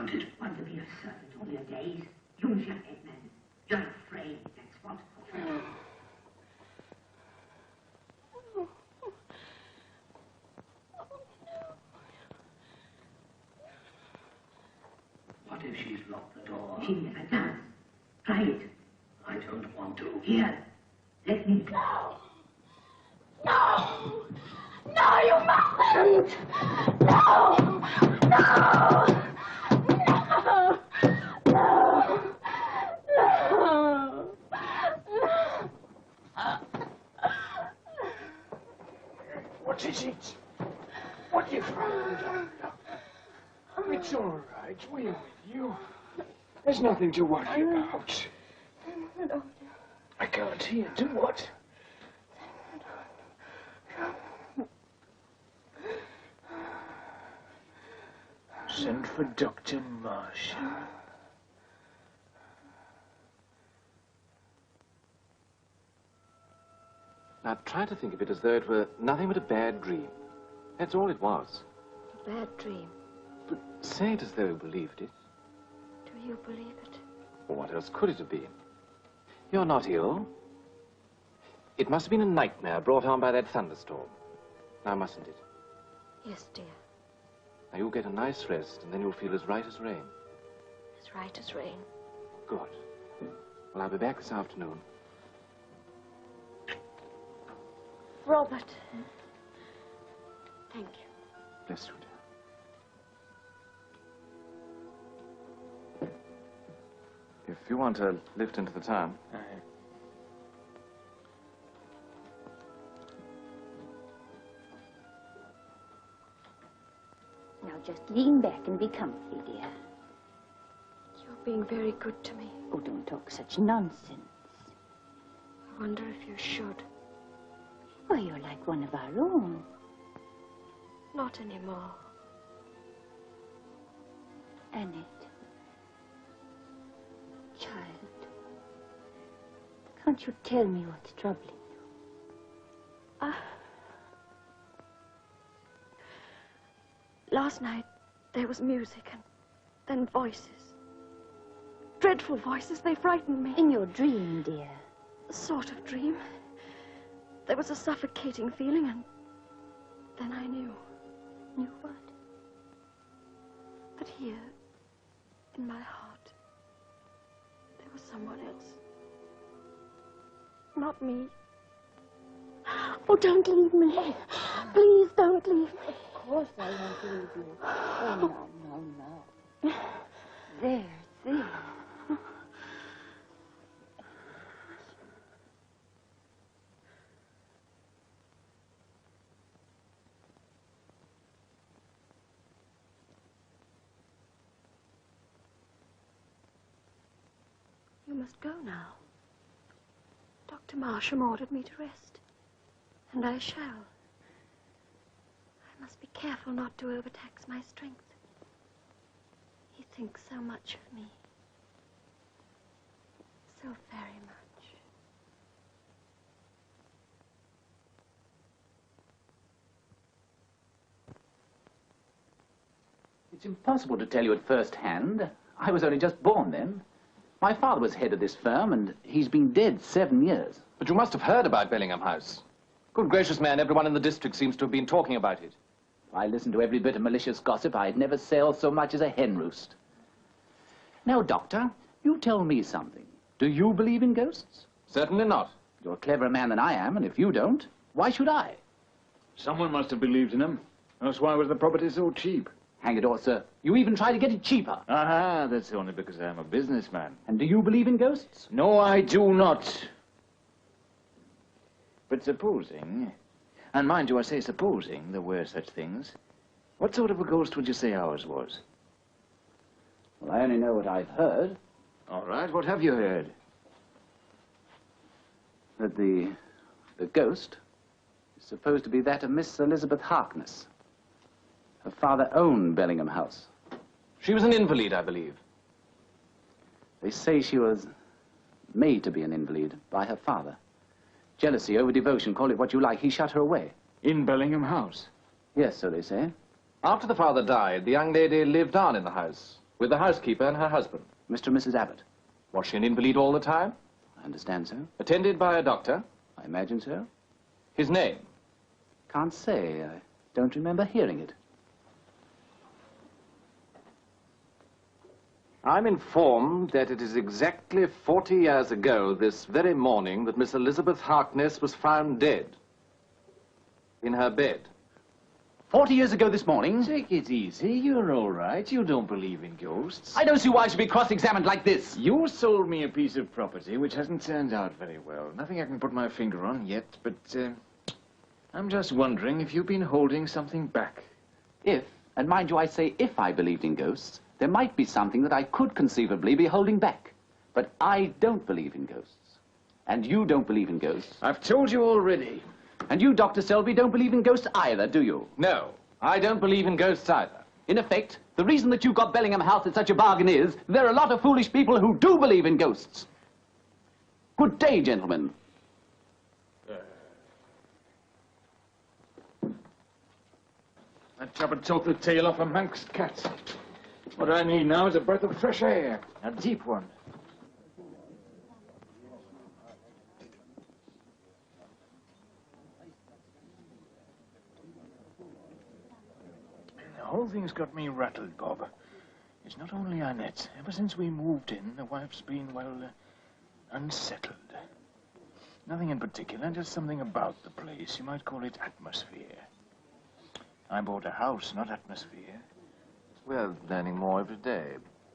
wanted. Want to be a servant all your days? Use your head, man. You're afraid, that's what. What if she's locked the door? She never does. Try it. I don't want to. Here, let me go. No! No, you mustn't! No! No! No! No! No! What is it? What you frightened of? It's all right. We're with you. There's nothing to worry about. I can't hear. Do what? Send for Dr. Marsham. Now try to think of it as though it were nothing but a bad dream. That's all it was. A bad dream. But say it as though you believed it. Do you believe it? Well, what else could it have been? You're not ill. It must have been a nightmare brought on by that thunderstorm. Now, mustn't it? Yes, dear. Now, you'll get a nice rest, and then you'll feel as right as rain. As right as rain. Good. Well, I'll be back this afternoon. Robert. Thank you. Bless you, dear. If you want a lift into the town. Now just lean back and be comfy, dear. You're being very good to me. Oh, don't talk such nonsense. I wonder if you should. Why, you're like one of our own. Not anymore. Annette. Child. Can't you tell me what's troubling you? Last night, there was music and then voices. Dreadful voices, they frightened me. In your dream, dear. A sort of dream. There was a suffocating feeling and then I knew. Knew what? That here, in my heart, there was someone else. Not me. Oh, don't leave me. Please don't leave me. Of course I won't leave you. Oh, no. There. You must go now. Dr. Marsham ordered me to rest, and I shall. I must be careful not to overtax my strength. He thinks so much of me. So very much. It's impossible to tell you at first hand. I was only just born then. My father was head of this firm, and he's been dead 7 years. But you must have heard about Bellingham House. Good gracious, man, everyone in the district seems to have been talking about it. If I listened to every bit of malicious gossip, I'd never sail so much as a hen roost. Now, Doctor, you tell me something. Do you believe in ghosts? Certainly not. You're a cleverer man than I am, and if you don't, why should I? Someone must have believed in them. Else why was the property so cheap? Hang it all, sir. You even try to get it cheaper. Aha, that's only because I'm a businessman. And do you believe in ghosts? No, I do not. But supposing, and mind you, I say supposing there were such things, what sort of a ghost would you say ours was? Well, I only know what I've heard. All right, what have you heard? That the ghost is supposed to be that of Miss Elizabeth Harkness. Her father owned Bellingham House. She was an invalid, I believe. They say she was made to be an invalid by her father. Jealousy, over devotion, call it what you like, he shut her away. In Bellingham House? Yes, so they say. After the father died, the young lady lived on in the house. With the housekeeper and her husband. Mr. and Mrs. Abbott. Was she an invalid all the time? I understand so. Attended by a doctor? I imagine so. His name? Can't say. I don't remember hearing it. I'm informed that it is exactly 40 years ago this very morning that Miss Elizabeth Harkness was found dead. In her bed. 40 years ago this morning? Take it easy. You're all right. You don't believe in ghosts. I don't see why I should be cross-examined like this. You sold me a piece of property which hasn't turned out very well. Nothing I can put my finger on yet, but I'm just wondering if you've been holding something back. If, and mind you, I say if I believed in ghosts, there might be something that I could conceivably be holding back. But I don't believe in ghosts. And you don't believe in ghosts. I've told you already. And you, Dr. Selby, don't believe in ghosts either, do you? No, I don't believe in ghosts either. In effect, the reason that you got Bellingham House at such a bargain is there are a lot of foolish people who do believe in ghosts. Good day, gentlemen. That chap had talked the tail off a Manx cat. What I need now is a breath of fresh air. A deep one. The whole thing's got me rattled, Bob. It's not only Annette. Ever since we moved in, the wife's been, well, unsettled. Nothing in particular, just something about the place. You might call it atmosphere. I bought a house, not atmosphere. We're learning more every day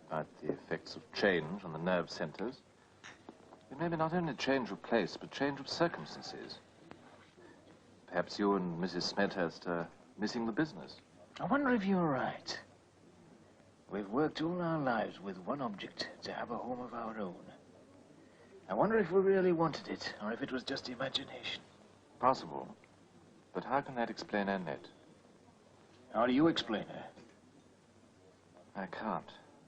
about the effects of change on the nerve centers. It may be not only change of place, but change of circumstances. Perhaps you and Mrs. Smedhurst are missing the business. I wonder if you're right. We've worked all our lives with one object, to have a home of our own. I wonder if we really wanted it, or if it was just imagination. Possible. But how can that explain Annette? How do you explain her? I can't.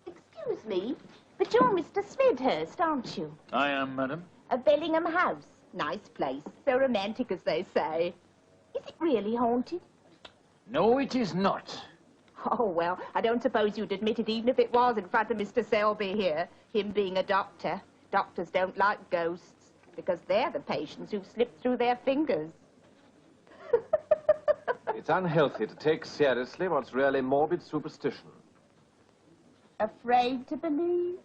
Excuse me, but you're Mr. Smedhurst, aren't you? I am, madam. Of Bellingham House. Nice place. So romantic, as they say. Is it really haunted? No, it is not. Oh, well, I don't suppose you'd admit it even if it was in front of Mr. Selby here, him being a doctor. Doctors don't like ghosts, because they're the patients who've slipped through their fingers. It's unhealthy to take seriously what's really morbid superstition. Afraid to believe?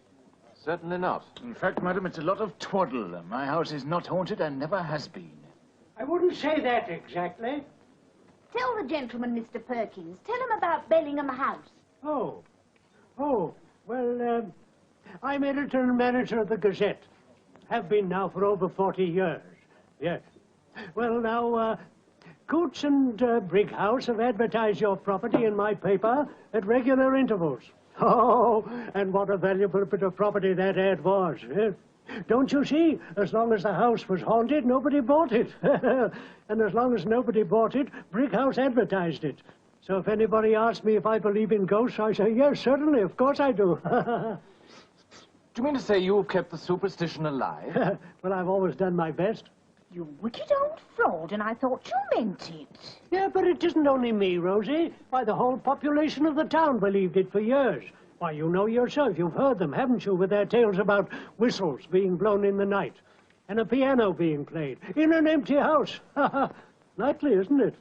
Certainly not. In fact, madam, it's a lot of twaddle. My house is not haunted and never has been. I wouldn't say that exactly. Tell the gentleman, Mr. Perkins. Tell him about Bellingham House. Oh, well, I'm editor and manager of the Gazette. Have been now for over 40 years. Yes. Well, now, Coots and Brighouse have advertised your property in my paper at regular intervals. Oh, and what a valuable bit of property that ad was. Eh? Don't you see? As long as the house was haunted, nobody bought it. And as long as nobody bought it, Brighouse advertised it. So if anybody asks me if I believe in ghosts, I say, yes, certainly, of course I do. Do you mean to say you've kept the superstition alive? Well, I've always done my best. You wicked old fraud, and I thought you meant it. Yeah, but it isn't only me, Rosie. Why, the whole population of the town believed it for years. Why, you know yourself, you've heard them, haven't you, with their tales about whistles being blown in the night and a piano being played in an empty house. Likely, isn't it?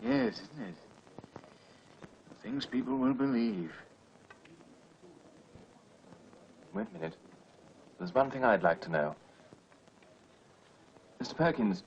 Yes, isn't it? Things people will believe. Wait a minute. There's one thing I'd like to know. Mr. Perkins,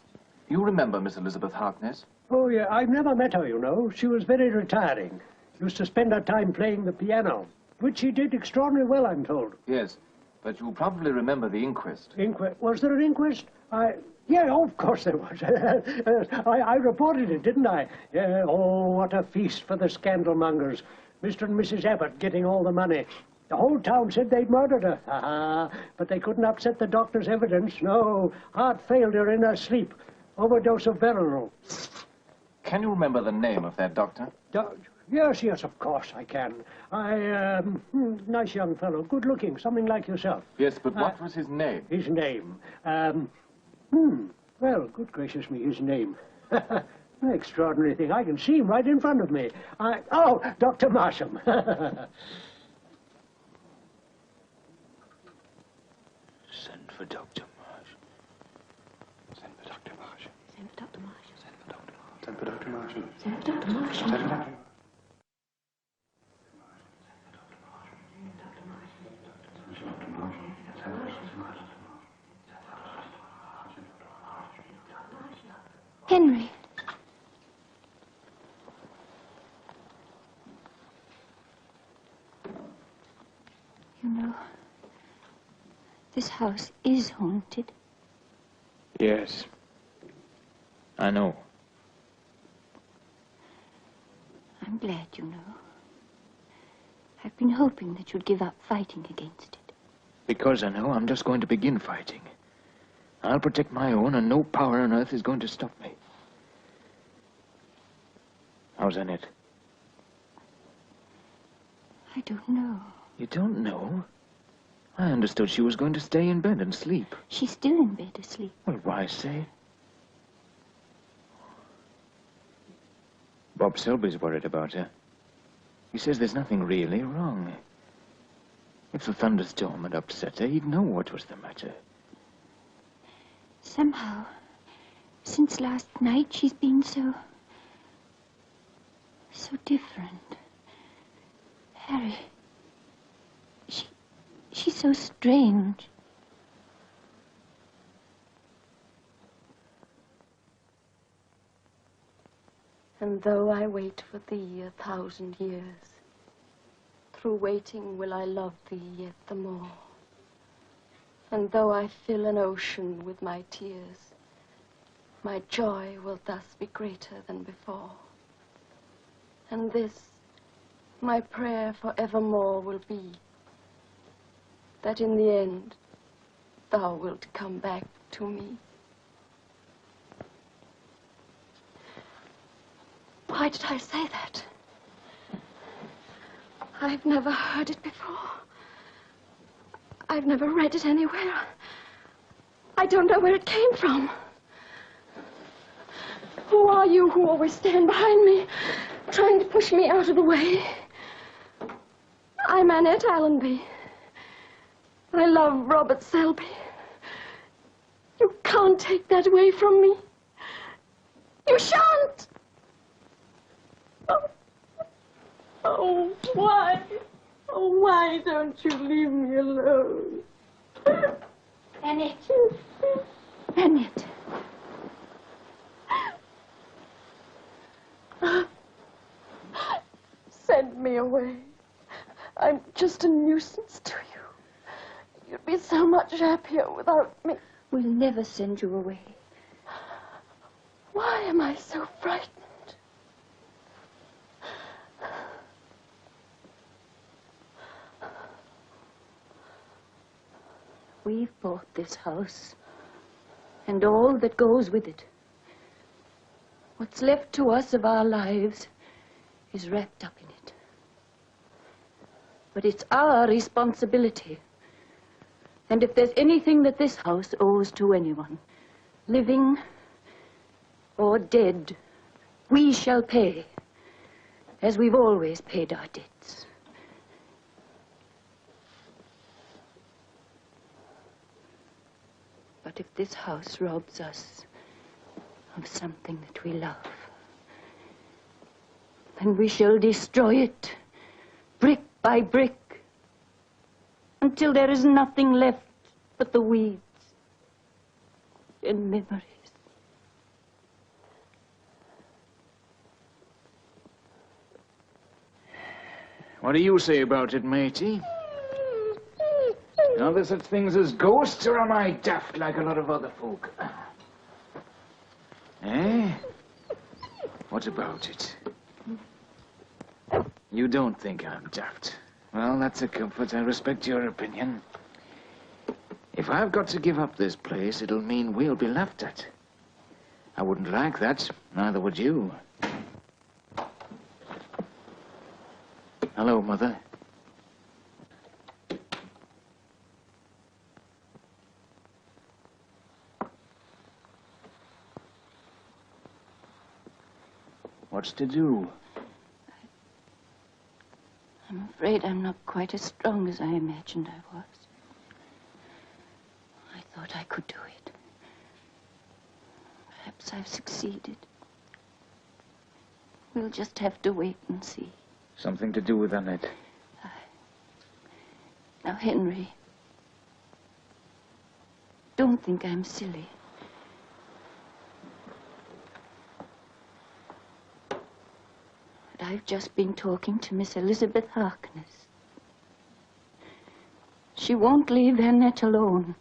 you remember Miss Elizabeth Harkness? Oh, yeah, I've never met her, you know. She was very retiring. Used to spend her time playing the piano, which she did extraordinarily well, I'm told. Yes, but you probably remember the inquest. Inquest? Was there an inquest? Yeah, oh, of course there was. I reported it, didn't I? Yeah, oh, what a feast for the scandalmongers. Mr. and Mrs. Abbott getting all the money. The whole town said they'd murdered her. But they couldn't upset the doctor's evidence. No, heart failure in her sleep. Overdose of Veronal. Can you remember the name of that doctor? Yes, of course I can. Nice young fellow, good looking, something like yourself. Yes, but what was his name? His name? Well, good gracious me, his name. Extraordinary thing. I can see him right in front of me. Oh, Dr. Marsham. Send for Dr. Marsham. Send for Dr. Marsham. Send for Dr. Marsham. Send for Dr. Marsham. Send for Dr. Marsham. Send for Dr. Henry. You know, this house is haunted. Yes. I know. I'm glad you know. I've been hoping that you'd give up fighting against it. Because I know I'm just going to begin fighting. I'll protect my own, and no power on earth is going to stop me. How's Annette? I don't know. You don't know? I understood she was going to stay in bed and sleep. She's still in bed asleep. Well, why say? Bob Selby's worried about her. He says there's nothing really wrong. If the thunderstorm had upset her, he'd know what was the matter. Somehow, since last night, she's been so different. Harry, she's so strange. And though I wait for thee 1,000 years, through waiting will I love thee yet the more. And though I fill an ocean with my tears, my joy will thus be greater than before. And this, my prayer for evermore will be, that in the end, thou wilt come back to me. Why did I say that? I've never heard it before. I've never read it anywhere. I don't know where it came from. Who are you who always stand behind me, trying to push me out of the way? I'm Annette Allenby. I love Robert Selby. You can't take that away from me. You shan't! Oh, why? Oh, why don't you leave me alone? Annette. Annette. Send me away. I'm just a nuisance to you. You'd be so much happier without me. We'll never send you away. Why am I so frightened? We've bought this house and all that goes with it. What's left to us of our lives is wrapped up in it. But it's our responsibility. And if there's anything that this house owes to anyone, living or dead, we shall pay, as we've always paid our debts. But if this house robs us of something that we love, then we shall destroy it, brick by brick, until there is nothing left but the weeds and memories. What do you say about it, matey? Are there such things as ghosts, or am I daft like a lot of other folk? Eh? What about it? You don't think I'm daft. Well, that's a comfort. I respect your opinion. If I've got to give up this place, it'll mean we'll be laughed at. I wouldn't like that. Neither would you. Hello, Mother. What's to do? I'm afraid I'm not quite as strong as I imagined I was. I thought I could do it. Perhaps I've succeeded. We'll just have to wait and see. Something to do with Annette. Now, Henry, don't think I'm silly. But I've just been talking to Miss Elizabeth Harkness. She won't leave Annette alone.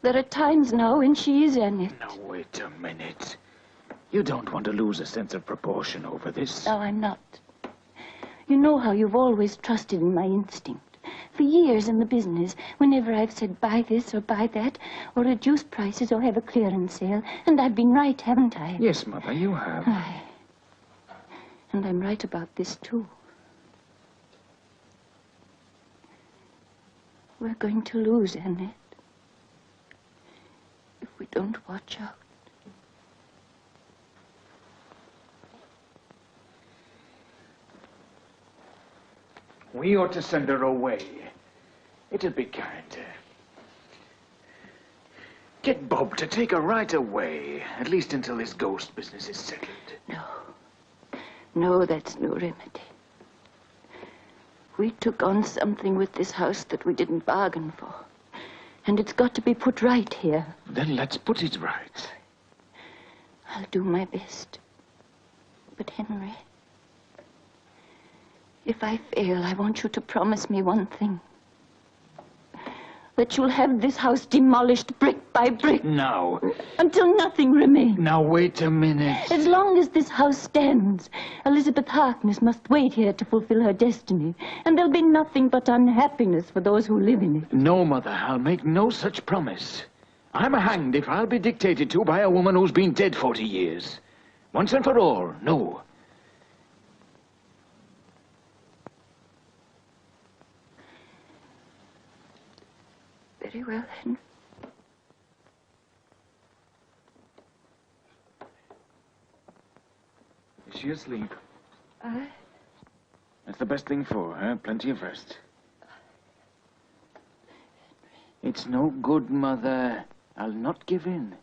There are times now when she is Annette. Now, wait a minute. You don't want to lose a sense of proportion over this. No, I'm not. You know how you've always trusted in my instinct. For years in the business, whenever I've said buy this or buy that, or reduce prices or have a clearance sale, and I've been right, haven't I? Yes, Mother, you have. Aye. And I'm right about this, too. We're going to lose Annette if we don't watch out. We ought to send her away. It'll be kinder. Get Bob to take her right away, at least until this ghost business is settled. No, that's no remedy. We took on something with this house that we didn't bargain for. And it's got to be put right here. Then let's put it right. I'll do my best. But, Henry, if I fail, I want you to promise me one thing. That you'll have this house demolished brick by brick. Now. Until nothing remains. Now, wait a minute. As long as this house stands, Elizabeth Harkness must wait here to fulfill her destiny. And there'll be nothing but unhappiness for those who live in it. No, Mother, I'll make no such promise. I'm hanged if I'll be dictated to by a woman who's been dead 40 years. Once and for all, no. Very well, Henry. Is she asleep? Aye. That's the best thing for her. Plenty of rest. It's no good, Mother. I'll not give in.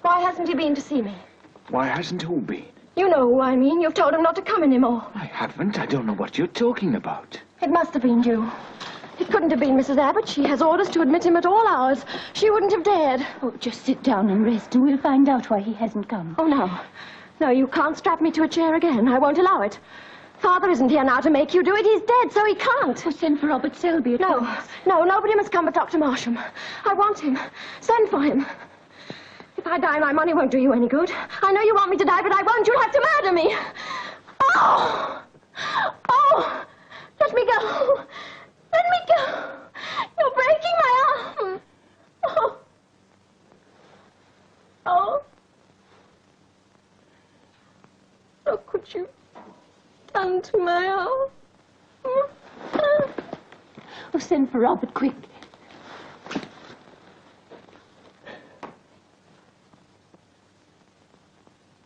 Why hasn't he been to see me? Why hasn't who been? You know who I mean. You've told him not to come anymore. I haven't. I don't know what you're talking about. It must have been you. It couldn't have been Mrs. Abbott. She has orders to admit him at all hours. She wouldn't have dared. Oh, just sit down and rest, and we'll find out why he hasn't come. Oh, no. No, you can't strap me to a chair again. I won't allow it. Father isn't here now to make you do it. He's dead, so he can't. Oh, send for Robert Selby at once. No, nobody must come but Dr. Marsham. I want him. Send for him. If I die, my money won't do you any good. I know you want me to die, but I won't. You'll have to murder me. Oh! Oh! Let me go. Let me go. You're breaking my arm. Oh. Oh. What could you done to my arm? Oh, send for Robert, quick.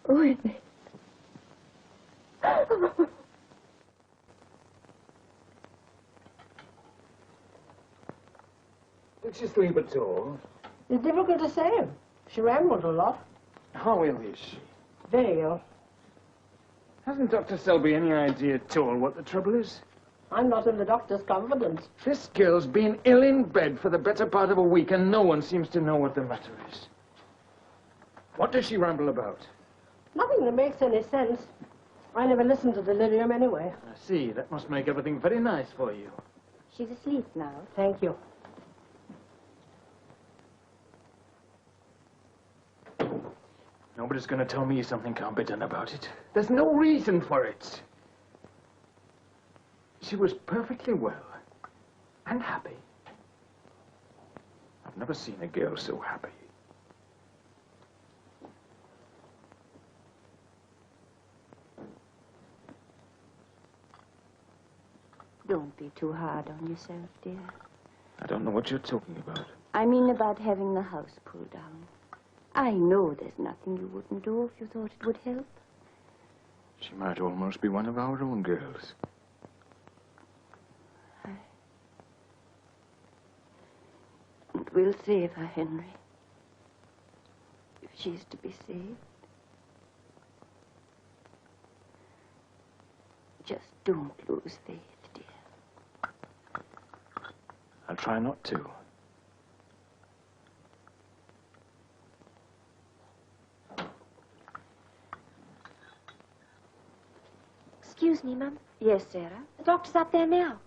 Who is it? Did she sleep at all? It's difficult to say. She rambled a lot. How ill is she? Very ill. Hasn't Dr. Selby any idea at all what the trouble is? I'm not in the doctor's confidence. This girl's been ill in bed for the better part of a week, and no one seems to know what the matter is. What does she ramble about? Nothing that makes any sense. I never listened to delirium anyway. I see. That must make everything very nice for you. She's asleep now. Thank you. Nobody's going to tell me something can't be done about it. There's no reason for it. She was perfectly well and happy. I've never seen a girl so happy. Don't be too hard on yourself, dear. I don't know what you're talking about. I mean about having the house pulled down. I know there's nothing you wouldn't do if you thought it would help. She might almost be one of our own girls. And we'll save her, Henry. If she's to be saved. Just don't lose faith, dear. I'll try not to. Excuse me, Mum. Yes, Sarah? The doctor's up there now.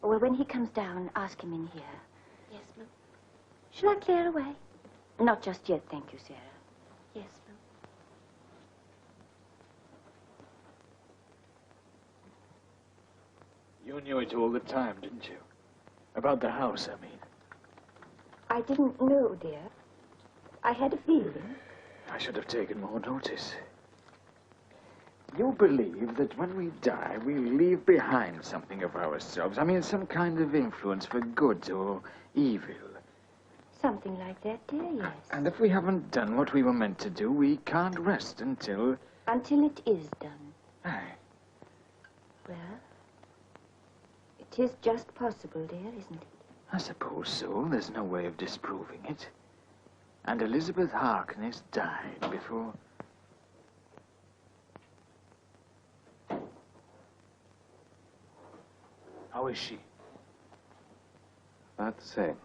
Well, when he comes down, ask him in here. Yes, Mum. Shall I clear away? Not just yet, thank you, Sarah. Yes, Mum. You knew it all the time, didn't you? About the house, I mean. I didn't know, dear. I had a feeling. I should have taken more notice. You believe that when we die, we'll leave behind something of ourselves. I mean, some kind of influence for good or evil. Something like that, dear, yes. And if we haven't done what we were meant to do, we can't rest until... Until it is done. Aye. Well, it is just possible, dear, isn't it? I suppose so. There's no way of disproving it. And Elizabeth Harkness died before... How is she? About the same.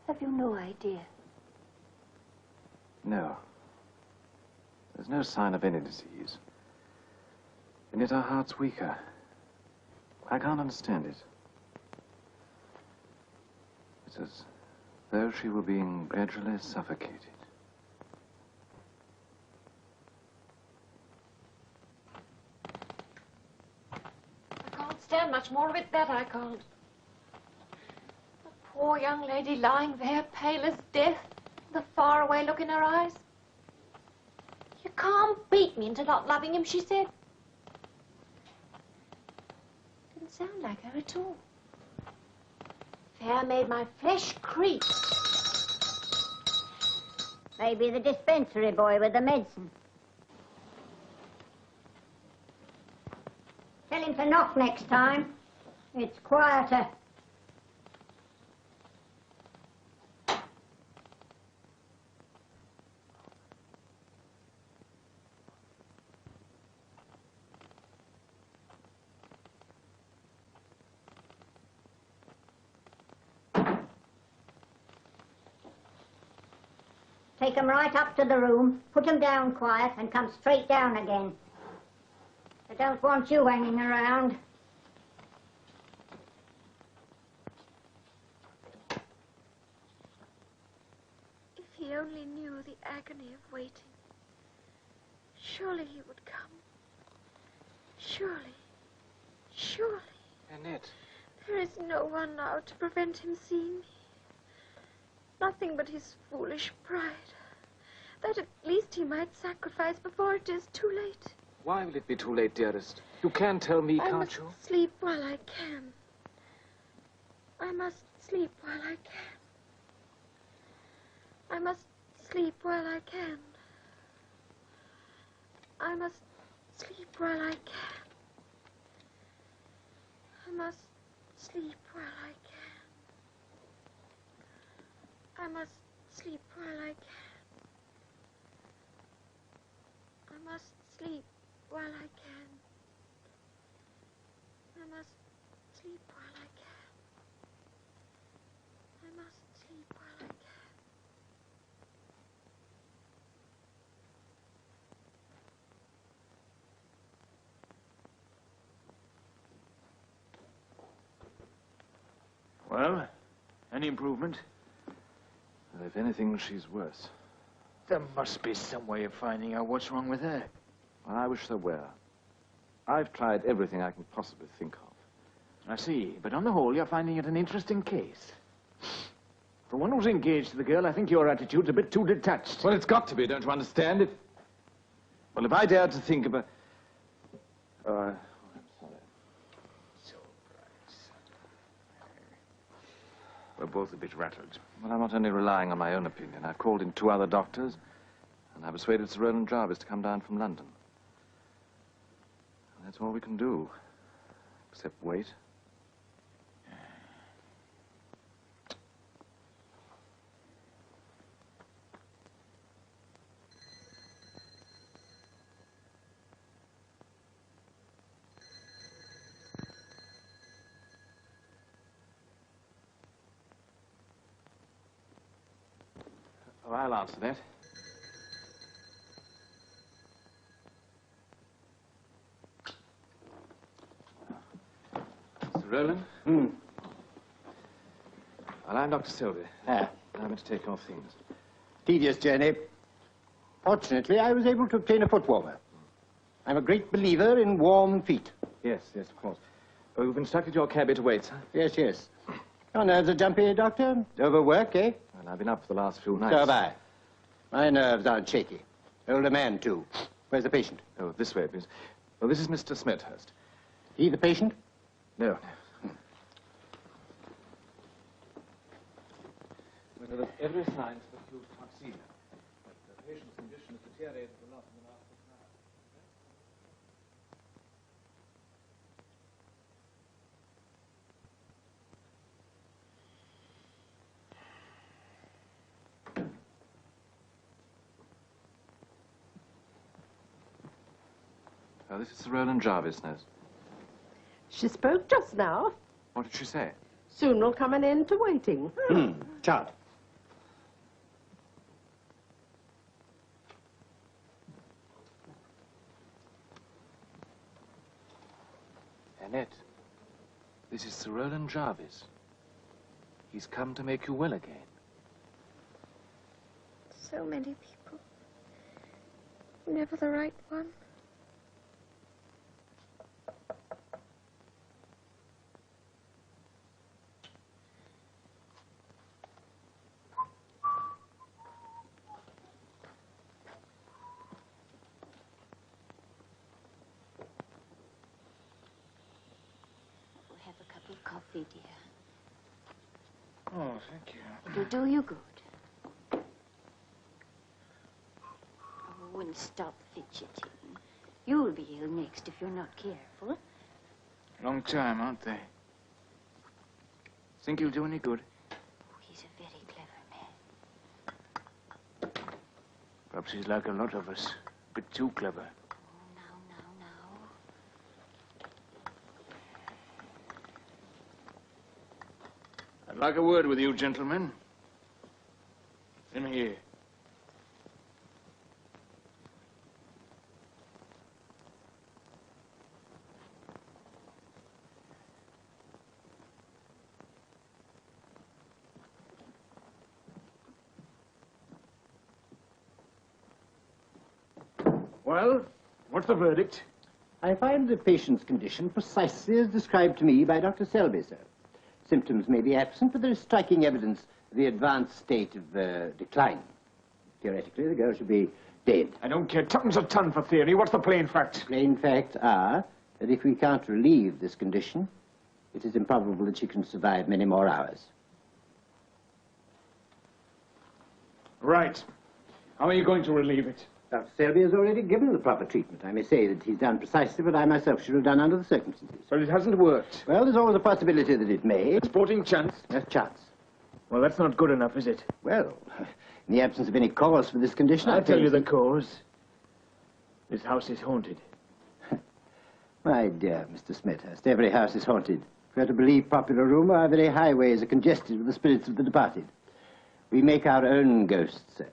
Have you no idea? No. There's no sign of any disease. And yet our heart's weaker. I can't understand it. It's as though she were being gradually suffocated. I can't stand much more of it, that I can't. The poor young lady lying there, pale as death, the faraway look in her eyes. You can't beat me into not loving him, she said. Didn't sound like her at all. Fair made my flesh creep. Maybe the dispensary boy with the medicine. Tell him to knock next time. It's quieter. Take 'em right up to the room, put 'em down quiet, and come straight down again. I don't want you hanging around. If he only knew the agony of waiting, surely he would come. Surely, surely. Annette. There is no one now to prevent him seeing me. Nothing but his foolish pride. That at least he might sacrifice before it is too late. Why will it be too late, dearest? You can tell me, I can't must you? sleep while I can. I must sleep while I can. I must sleep while I can. I must sleep while I can. I must sleep while I can. I must sleep while I can. I must sleep while I can. I must sleep while I can. I must sleep while I can. Well, any improvement? And if anything, she's worse. There must be some way of finding out what's wrong with her. I wish there were. I've tried everything I can possibly think of. I see, but on the whole, you're finding it an interesting case. For one who's engaged to the girl, I think your attitude's a bit too detached. Well, it's got to be, don't you understand? If I dared to think of a... Oh, I'm sorry. we're both a bit rattled. Well, I'm not only relying on my own opinion. I've called in 2 other doctors, and I persuaded Sir Roland Jarvis to come down from London. And that's all we can do, except wait. Oh, I'll answer that. Sir Roland? Well, I'm Dr. Selby. Ah. I'm going to take your things. Tedious journey. Fortunately, I was able to obtain a foot warmer. I'm a great believer in warm feet. Yes, yes, of course. Oh, you've instructed your cabby to wait, sir? Yes, yes. Your nerves are jumpy, Doctor? Overwork, eh? Well, I've been up for the last few nights. So have I. My nerves aren't shaky. Older man, too. Where's the patient? Oh, this way, please. Well, this is Mr. Smedhurst. He the patient? No, no. Well, there's every sign of acute toxemia. But the patient's condition has deteriorated a lot in the last 6 hours. Oh, this is Sir Roland Jarvis, nurse. She spoke just now. What did she say? Soon will come an end to waiting. Chart. Annette, this is Sir Roland Jarvis. He's come to make you well again. So many people. Never the right one. Have a cup of coffee, dear. Oh, thank you. It'll do you good. Oh, and stop fidgeting. You'll be ill next if you're not careful. Long time, aren't they? Think he'll do any good? Oh, he's a very clever man. Perhaps he's like a lot of us. A bit too clever. I'd like a word with you, gentlemen. In here. Well, what's the verdict? I find the patient's condition precisely as described to me by Dr. Selby, sir. Symptoms may be absent, but there is striking evidence of the advanced state of decline. Theoretically, the girl should be dead. I don't care tuppence a ton for theory. What's the plain facts? Plain facts are that if we can't relieve this condition, it is improbable that she can survive many more hours. Right. How are you going to relieve it? Dr. Selby has already given the proper treatment. I may say that he's done precisely what I myself should have done under the circumstances. But it hasn't worked. Well, there's always a possibility that it may. Sporting chance? Yes, chance. Well, that's not good enough, is it? Well, in the absence of any cause for this condition, I'll tell you the cause. This house is haunted. My dear Mr. Smedhurst, every house is haunted. If we are to believe popular rumor, our very highways are congested with the spirits of the departed. We make our own ghosts, sir.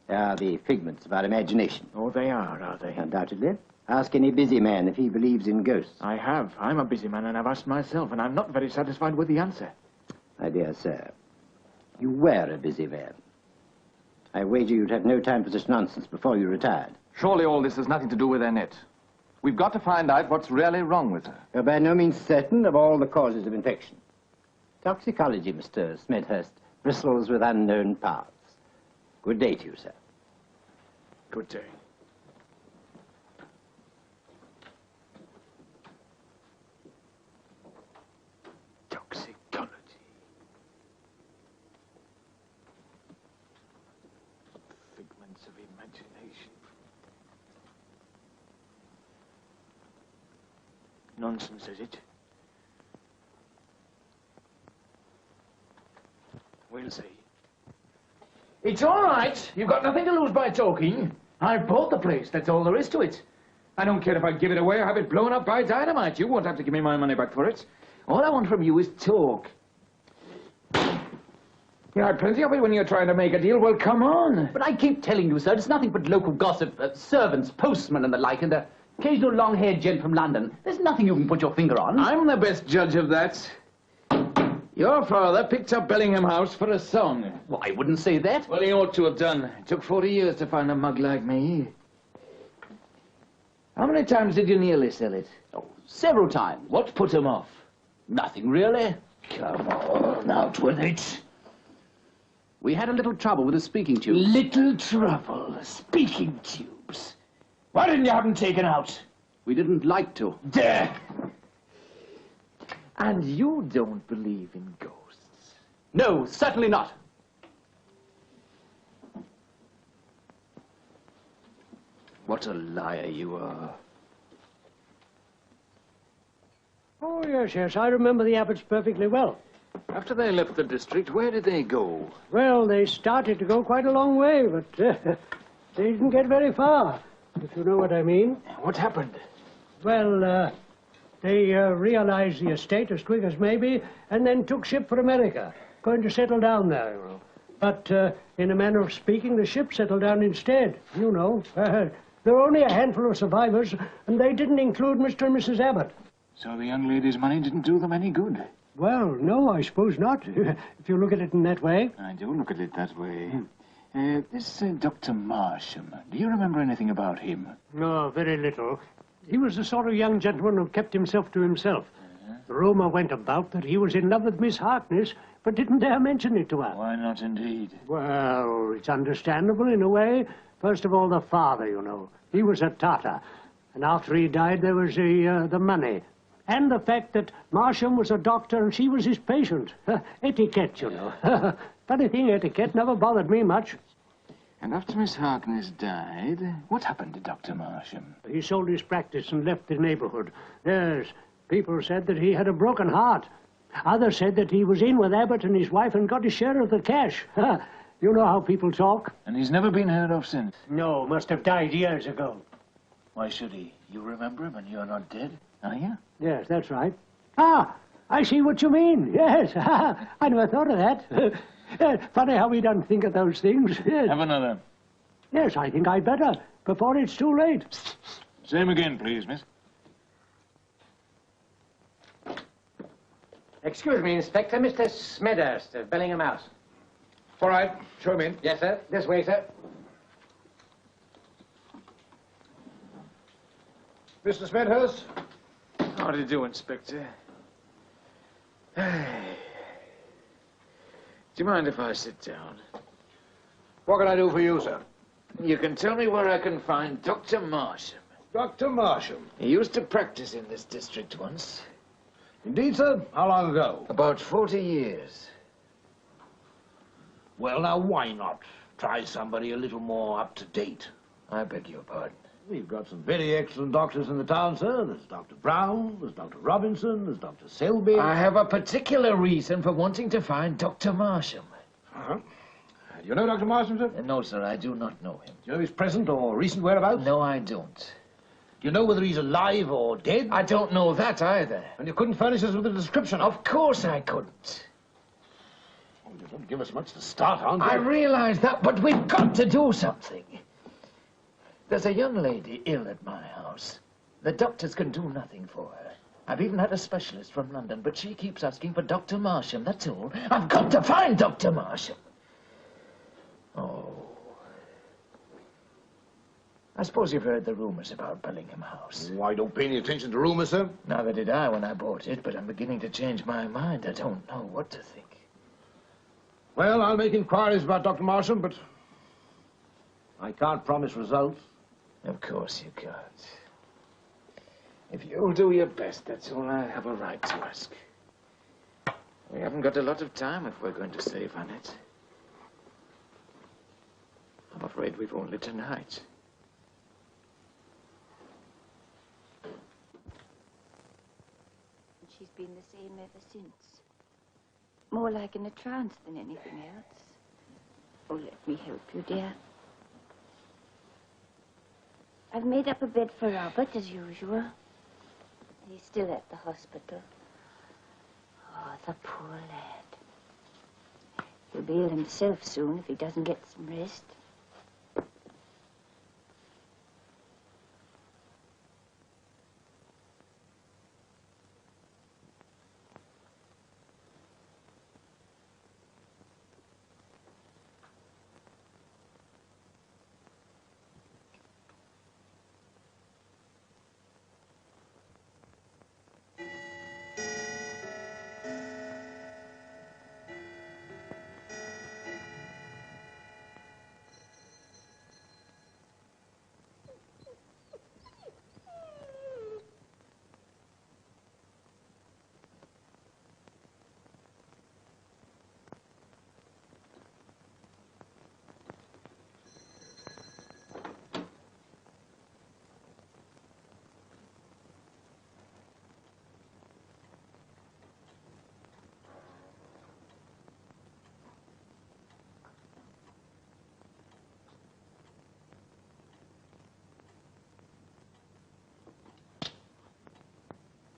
They are the figments of our imagination. Oh, they are they? Undoubtedly. Ask any busy man if he believes in ghosts. I have. I'm a busy man, and I've asked myself, and I'm not very satisfied with the answer. My dear sir, you were a busy man. I wager you'd have no time for such nonsense before you retired. Surely all this has nothing to do with Annette. We've got to find out what's really wrong with her. You're by no means certain of all the causes of infection. Toxicology, Mr. Smedhurst, bristles with unknown paths. Good day to you, sir. Good day. Toxicology. nonsense, is it? We'll see. It's all right. You've got nothing to lose by talking. I bought the place. That's all there is to it. I don't care if I give it away or have it blown up by dynamite. You won't have to give me my money back for it. All I want from you is talk. You had plenty of it when you're trying to make a deal. Well, come on. But I keep telling you, sir, it's nothing but local gossip, servants, postmen and the like, and the occasional long-haired gent from London. There's nothing you can put your finger on. I'm the best judge of that. Your father picked up Bellingham House for a song. Well, I wouldn't say that. Well, he ought to have done. It took 40 years to find a mug like me. How many times did you nearly sell it? Oh, several times. What put him off? Nothing, really. Come on, out with it. We had a little trouble with the speaking tube. Little trouble? Speaking tubes? Why didn't you have them taken out? We didn't like to. There! And you don't believe in ghosts? No, certainly not. What a liar you are. Oh, yes, yes, I remember the Abbots perfectly well. After they left the district, where did they go? Well, they started to go quite a long way, but they didn't get very far, if you know what I mean. What happened? Well, they realized the estate as quick as maybe, and then took ship for America, going to settle down there, you know. But, in a manner of speaking, the ship settled down instead, you know. There were only a handful of survivors, and they didn't include Mr. and Mrs. Abbott. So the young lady's money didn't do them any good? Well, no, I suppose not, if you look at it in that way. I do look at it that way. This Dr. Marsham, do you remember anything about him? No, very little. He was the sort of young gentleman who kept himself to himself. The rumour went about that he was in love with Miss Harkness, but didn't dare mention it to her. Why not, indeed? Well, it's understandable in a way. First of all, the father, you know. He was a Tartar. And after he died, there was the money. And the fact that Marsham was a doctor and she was his patient. Etiquette, you know. Funny thing, etiquette never bothered me much. And after Miss Harkness died, what happened to Dr. Marsham? He sold his practice and left the neighborhood. Yes, people said that he had a broken heart. Others said that he was in with Abbott and his wife and got his share of the cash. You know how people talk. And he's never been heard of since? No, must have died years ago. Why should he? You remember him and you're not dead, are you? Yes, that's right. Ah, I see what you mean. Yes, I never thought of that. Funny how we don't think of those things. Yes. Have another. Yes, I think I'd better, before it's too late. Same again, please, miss. Excuse me, Inspector. Mr. Smedhurst of Bellingham House. All right, show him in. Yes, sir. This way, sir. Mr. Smedhurst. How do you do, Inspector? Do you mind if I sit down? What can I do for you, sir? You can tell me where I can find Dr. Marsham. Dr. Marsham. He used to practice in this district once. Indeed, sir? How long ago? About 40 years. Well, now, why not try somebody a little more up to date? I beg your pardon. We've got some very excellent doctors in the town, sir. There's Dr. Brown, there's Dr. Robinson, there's Dr. Selby. I have a particular reason for wanting to find Dr. Marsham. Uh-huh. Do you know Dr. Marsham, sir? No, sir, I do not know him. Do you know his present or recent whereabouts? No, I don't. Do you know whether he's alive or dead? I don't know that either. And you couldn't furnish us with a description? Of course I couldn't. Oh, you don't give us much to start on. I realize that, but we've got to do something. There's a young lady ill at my house. The doctors can do nothing for her. I've even had a specialist from London, but she keeps asking for Dr. Marsham, that's all. I've got to find Dr. Marsham. Oh. I suppose you've heard the rumors about Bellingham House. Oh, I don't pay any attention to rumors, sir. Neither did I when I bought it, but I'm beginning to change my mind. I don't know what to think. Well, I'll make inquiries about Dr. Marsham, but I can't promise results. Of course you can't. If you'll do your best, that's all I have a right to ask. We haven't got a lot of time if we're going to save Annette. I'm afraid we've only tonight. been the same ever since. More like in a trance than anything else. Oh, let me help you, dear. I've made up a bed for Robert, as usual. He's still at the hospital. Oh, the poor lad. He'll be ill himself soon if he doesn't get some rest.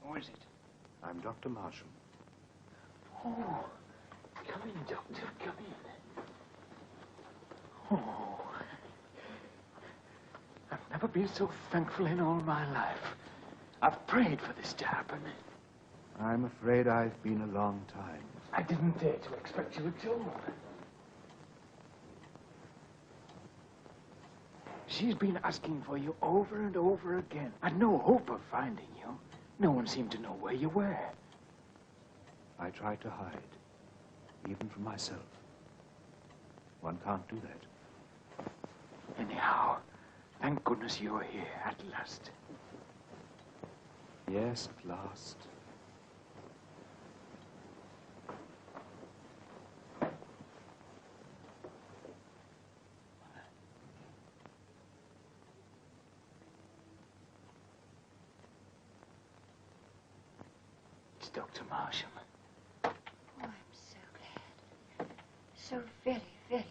Who is it? I'm Dr. Marsham. Oh, come in, Doctor, come in. Oh, I've never been so thankful in all my life. I've prayed for this to happen. I'm afraid I've been a long time. I didn't dare to expect you at all. She's been asking for you over and over again. I'd no hope of finding you. No one seemed to know where you were. I tried to hide, even from myself. One can't do that. Anyhow, thank goodness you're here at last. Yes, at last. It's Dr. Marsham. Oh, I'm so glad. So very, very glad.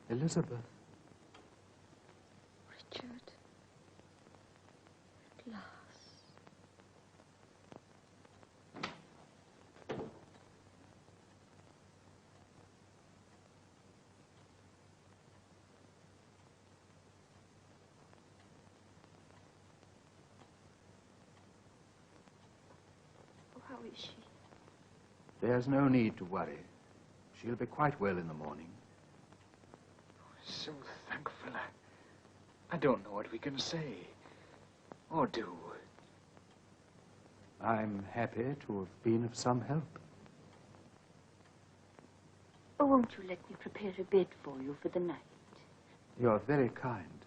Elizabeth. Richard. At last. Oh, how is she? There's no need to worry. She'll be quite well in the morning. So thankful. I don't know what we can say or do. I'm happy to have been of some help. Oh, won't you let me prepare a bed for you for the night? You're very kind,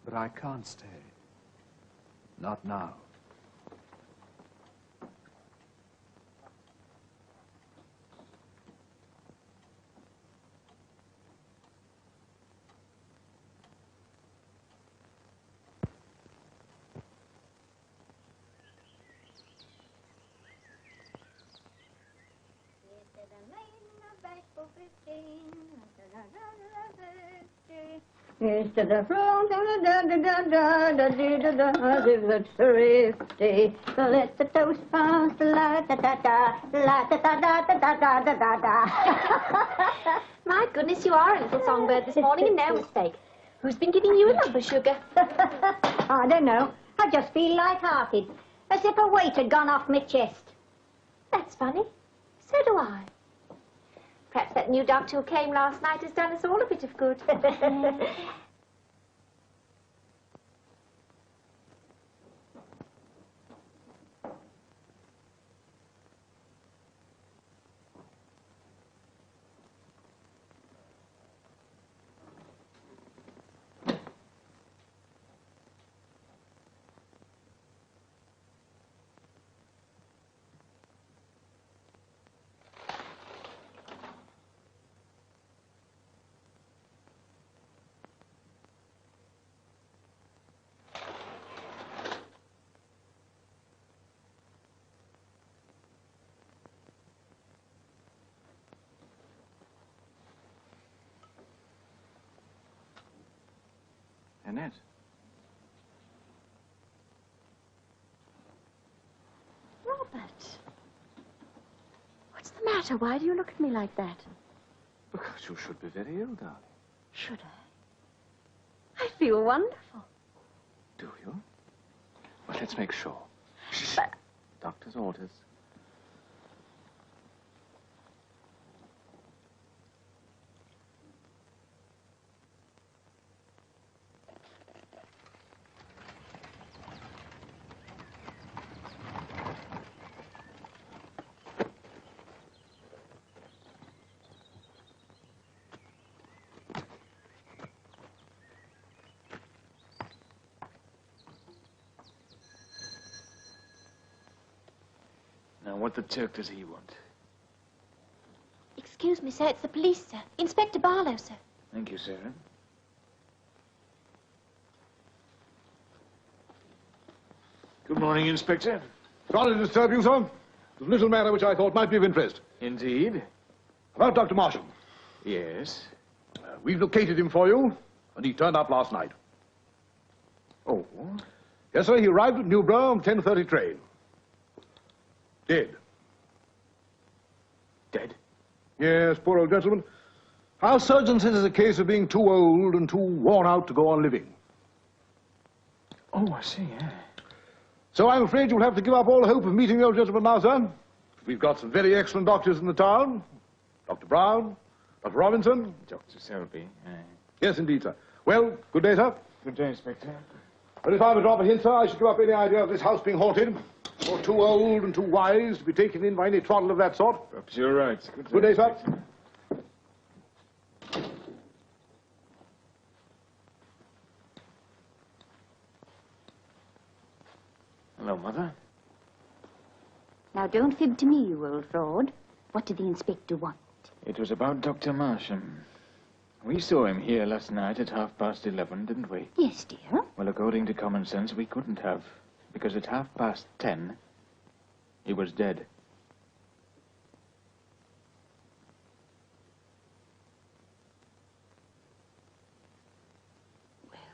but I can't stay. Not now. Here's to the front, it's thrifty. So let the toast pass, la da da da, la da da da da da da da da. My goodness, you are a little songbird this morning, and no mistake. Who's been giving you a lump of sugar? I don't know. I just feel light-hearted, as if a weight had gone off my chest. That's funny. So do I. Perhaps that new doctor who came last night has done us all a bit of good. Annette. Robert. What's the matter? Why do you look at me like that? Because you should be very ill, darling. Should I? I feel wonderful. Do you? Well, let's make sure. But... Doctor's orders. Now, what the Turk does he want? Excuse me, sir. It's the police, sir. Inspector Barlow, sir. Thank you, Sarah. Good morning, Inspector. Sorry to disturb you, sir. There's a little matter which I thought might be of interest. Indeed. About Dr. Marsham. Yes. We've located him for you, and he turned up last night. Oh? Yes, sir. He arrived at Newborough on 10:30 train. Dead. Dead? Yes, poor old gentleman. Our surgeon says it's a case of being too old and too worn out to go on living. Oh, I see, yeah. So I'm afraid you'll have to give up all hope of meeting the old gentleman now, sir. We've got some very excellent doctors in the town. Dr. Brown, Dr. Robinson. Dr. Selby, Yes, indeed, sir. Well, good day, sir. Good day, Inspector. But if I were to drop a hint, sir, I should give up any idea of this house being haunted. You're too old and too wise to be taken in by any twaddle of that sort. Perhaps you're right. Good day, sir. Hello, Mother. Now, don't fib to me, you old fraud. What did the inspector want? It was about Dr. Marsham. We saw him here last night at 11:30, didn't we? Yes, dear. Well, according to common sense, we couldn't have, because at 10:30, he was dead.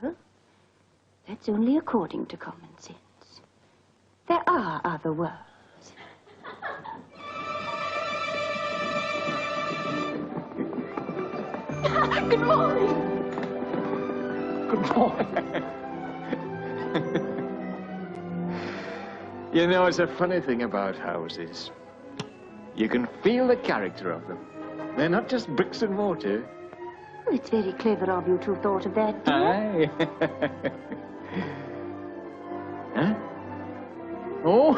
Well, that's only according to common sense. There are other worlds. Good morning. Good morning. You know, it's a funny thing about houses. You can feel the character of them. They're not just bricks and mortar. Well, it's very clever of you to have thought of that, dear. Aye. Huh? Oh!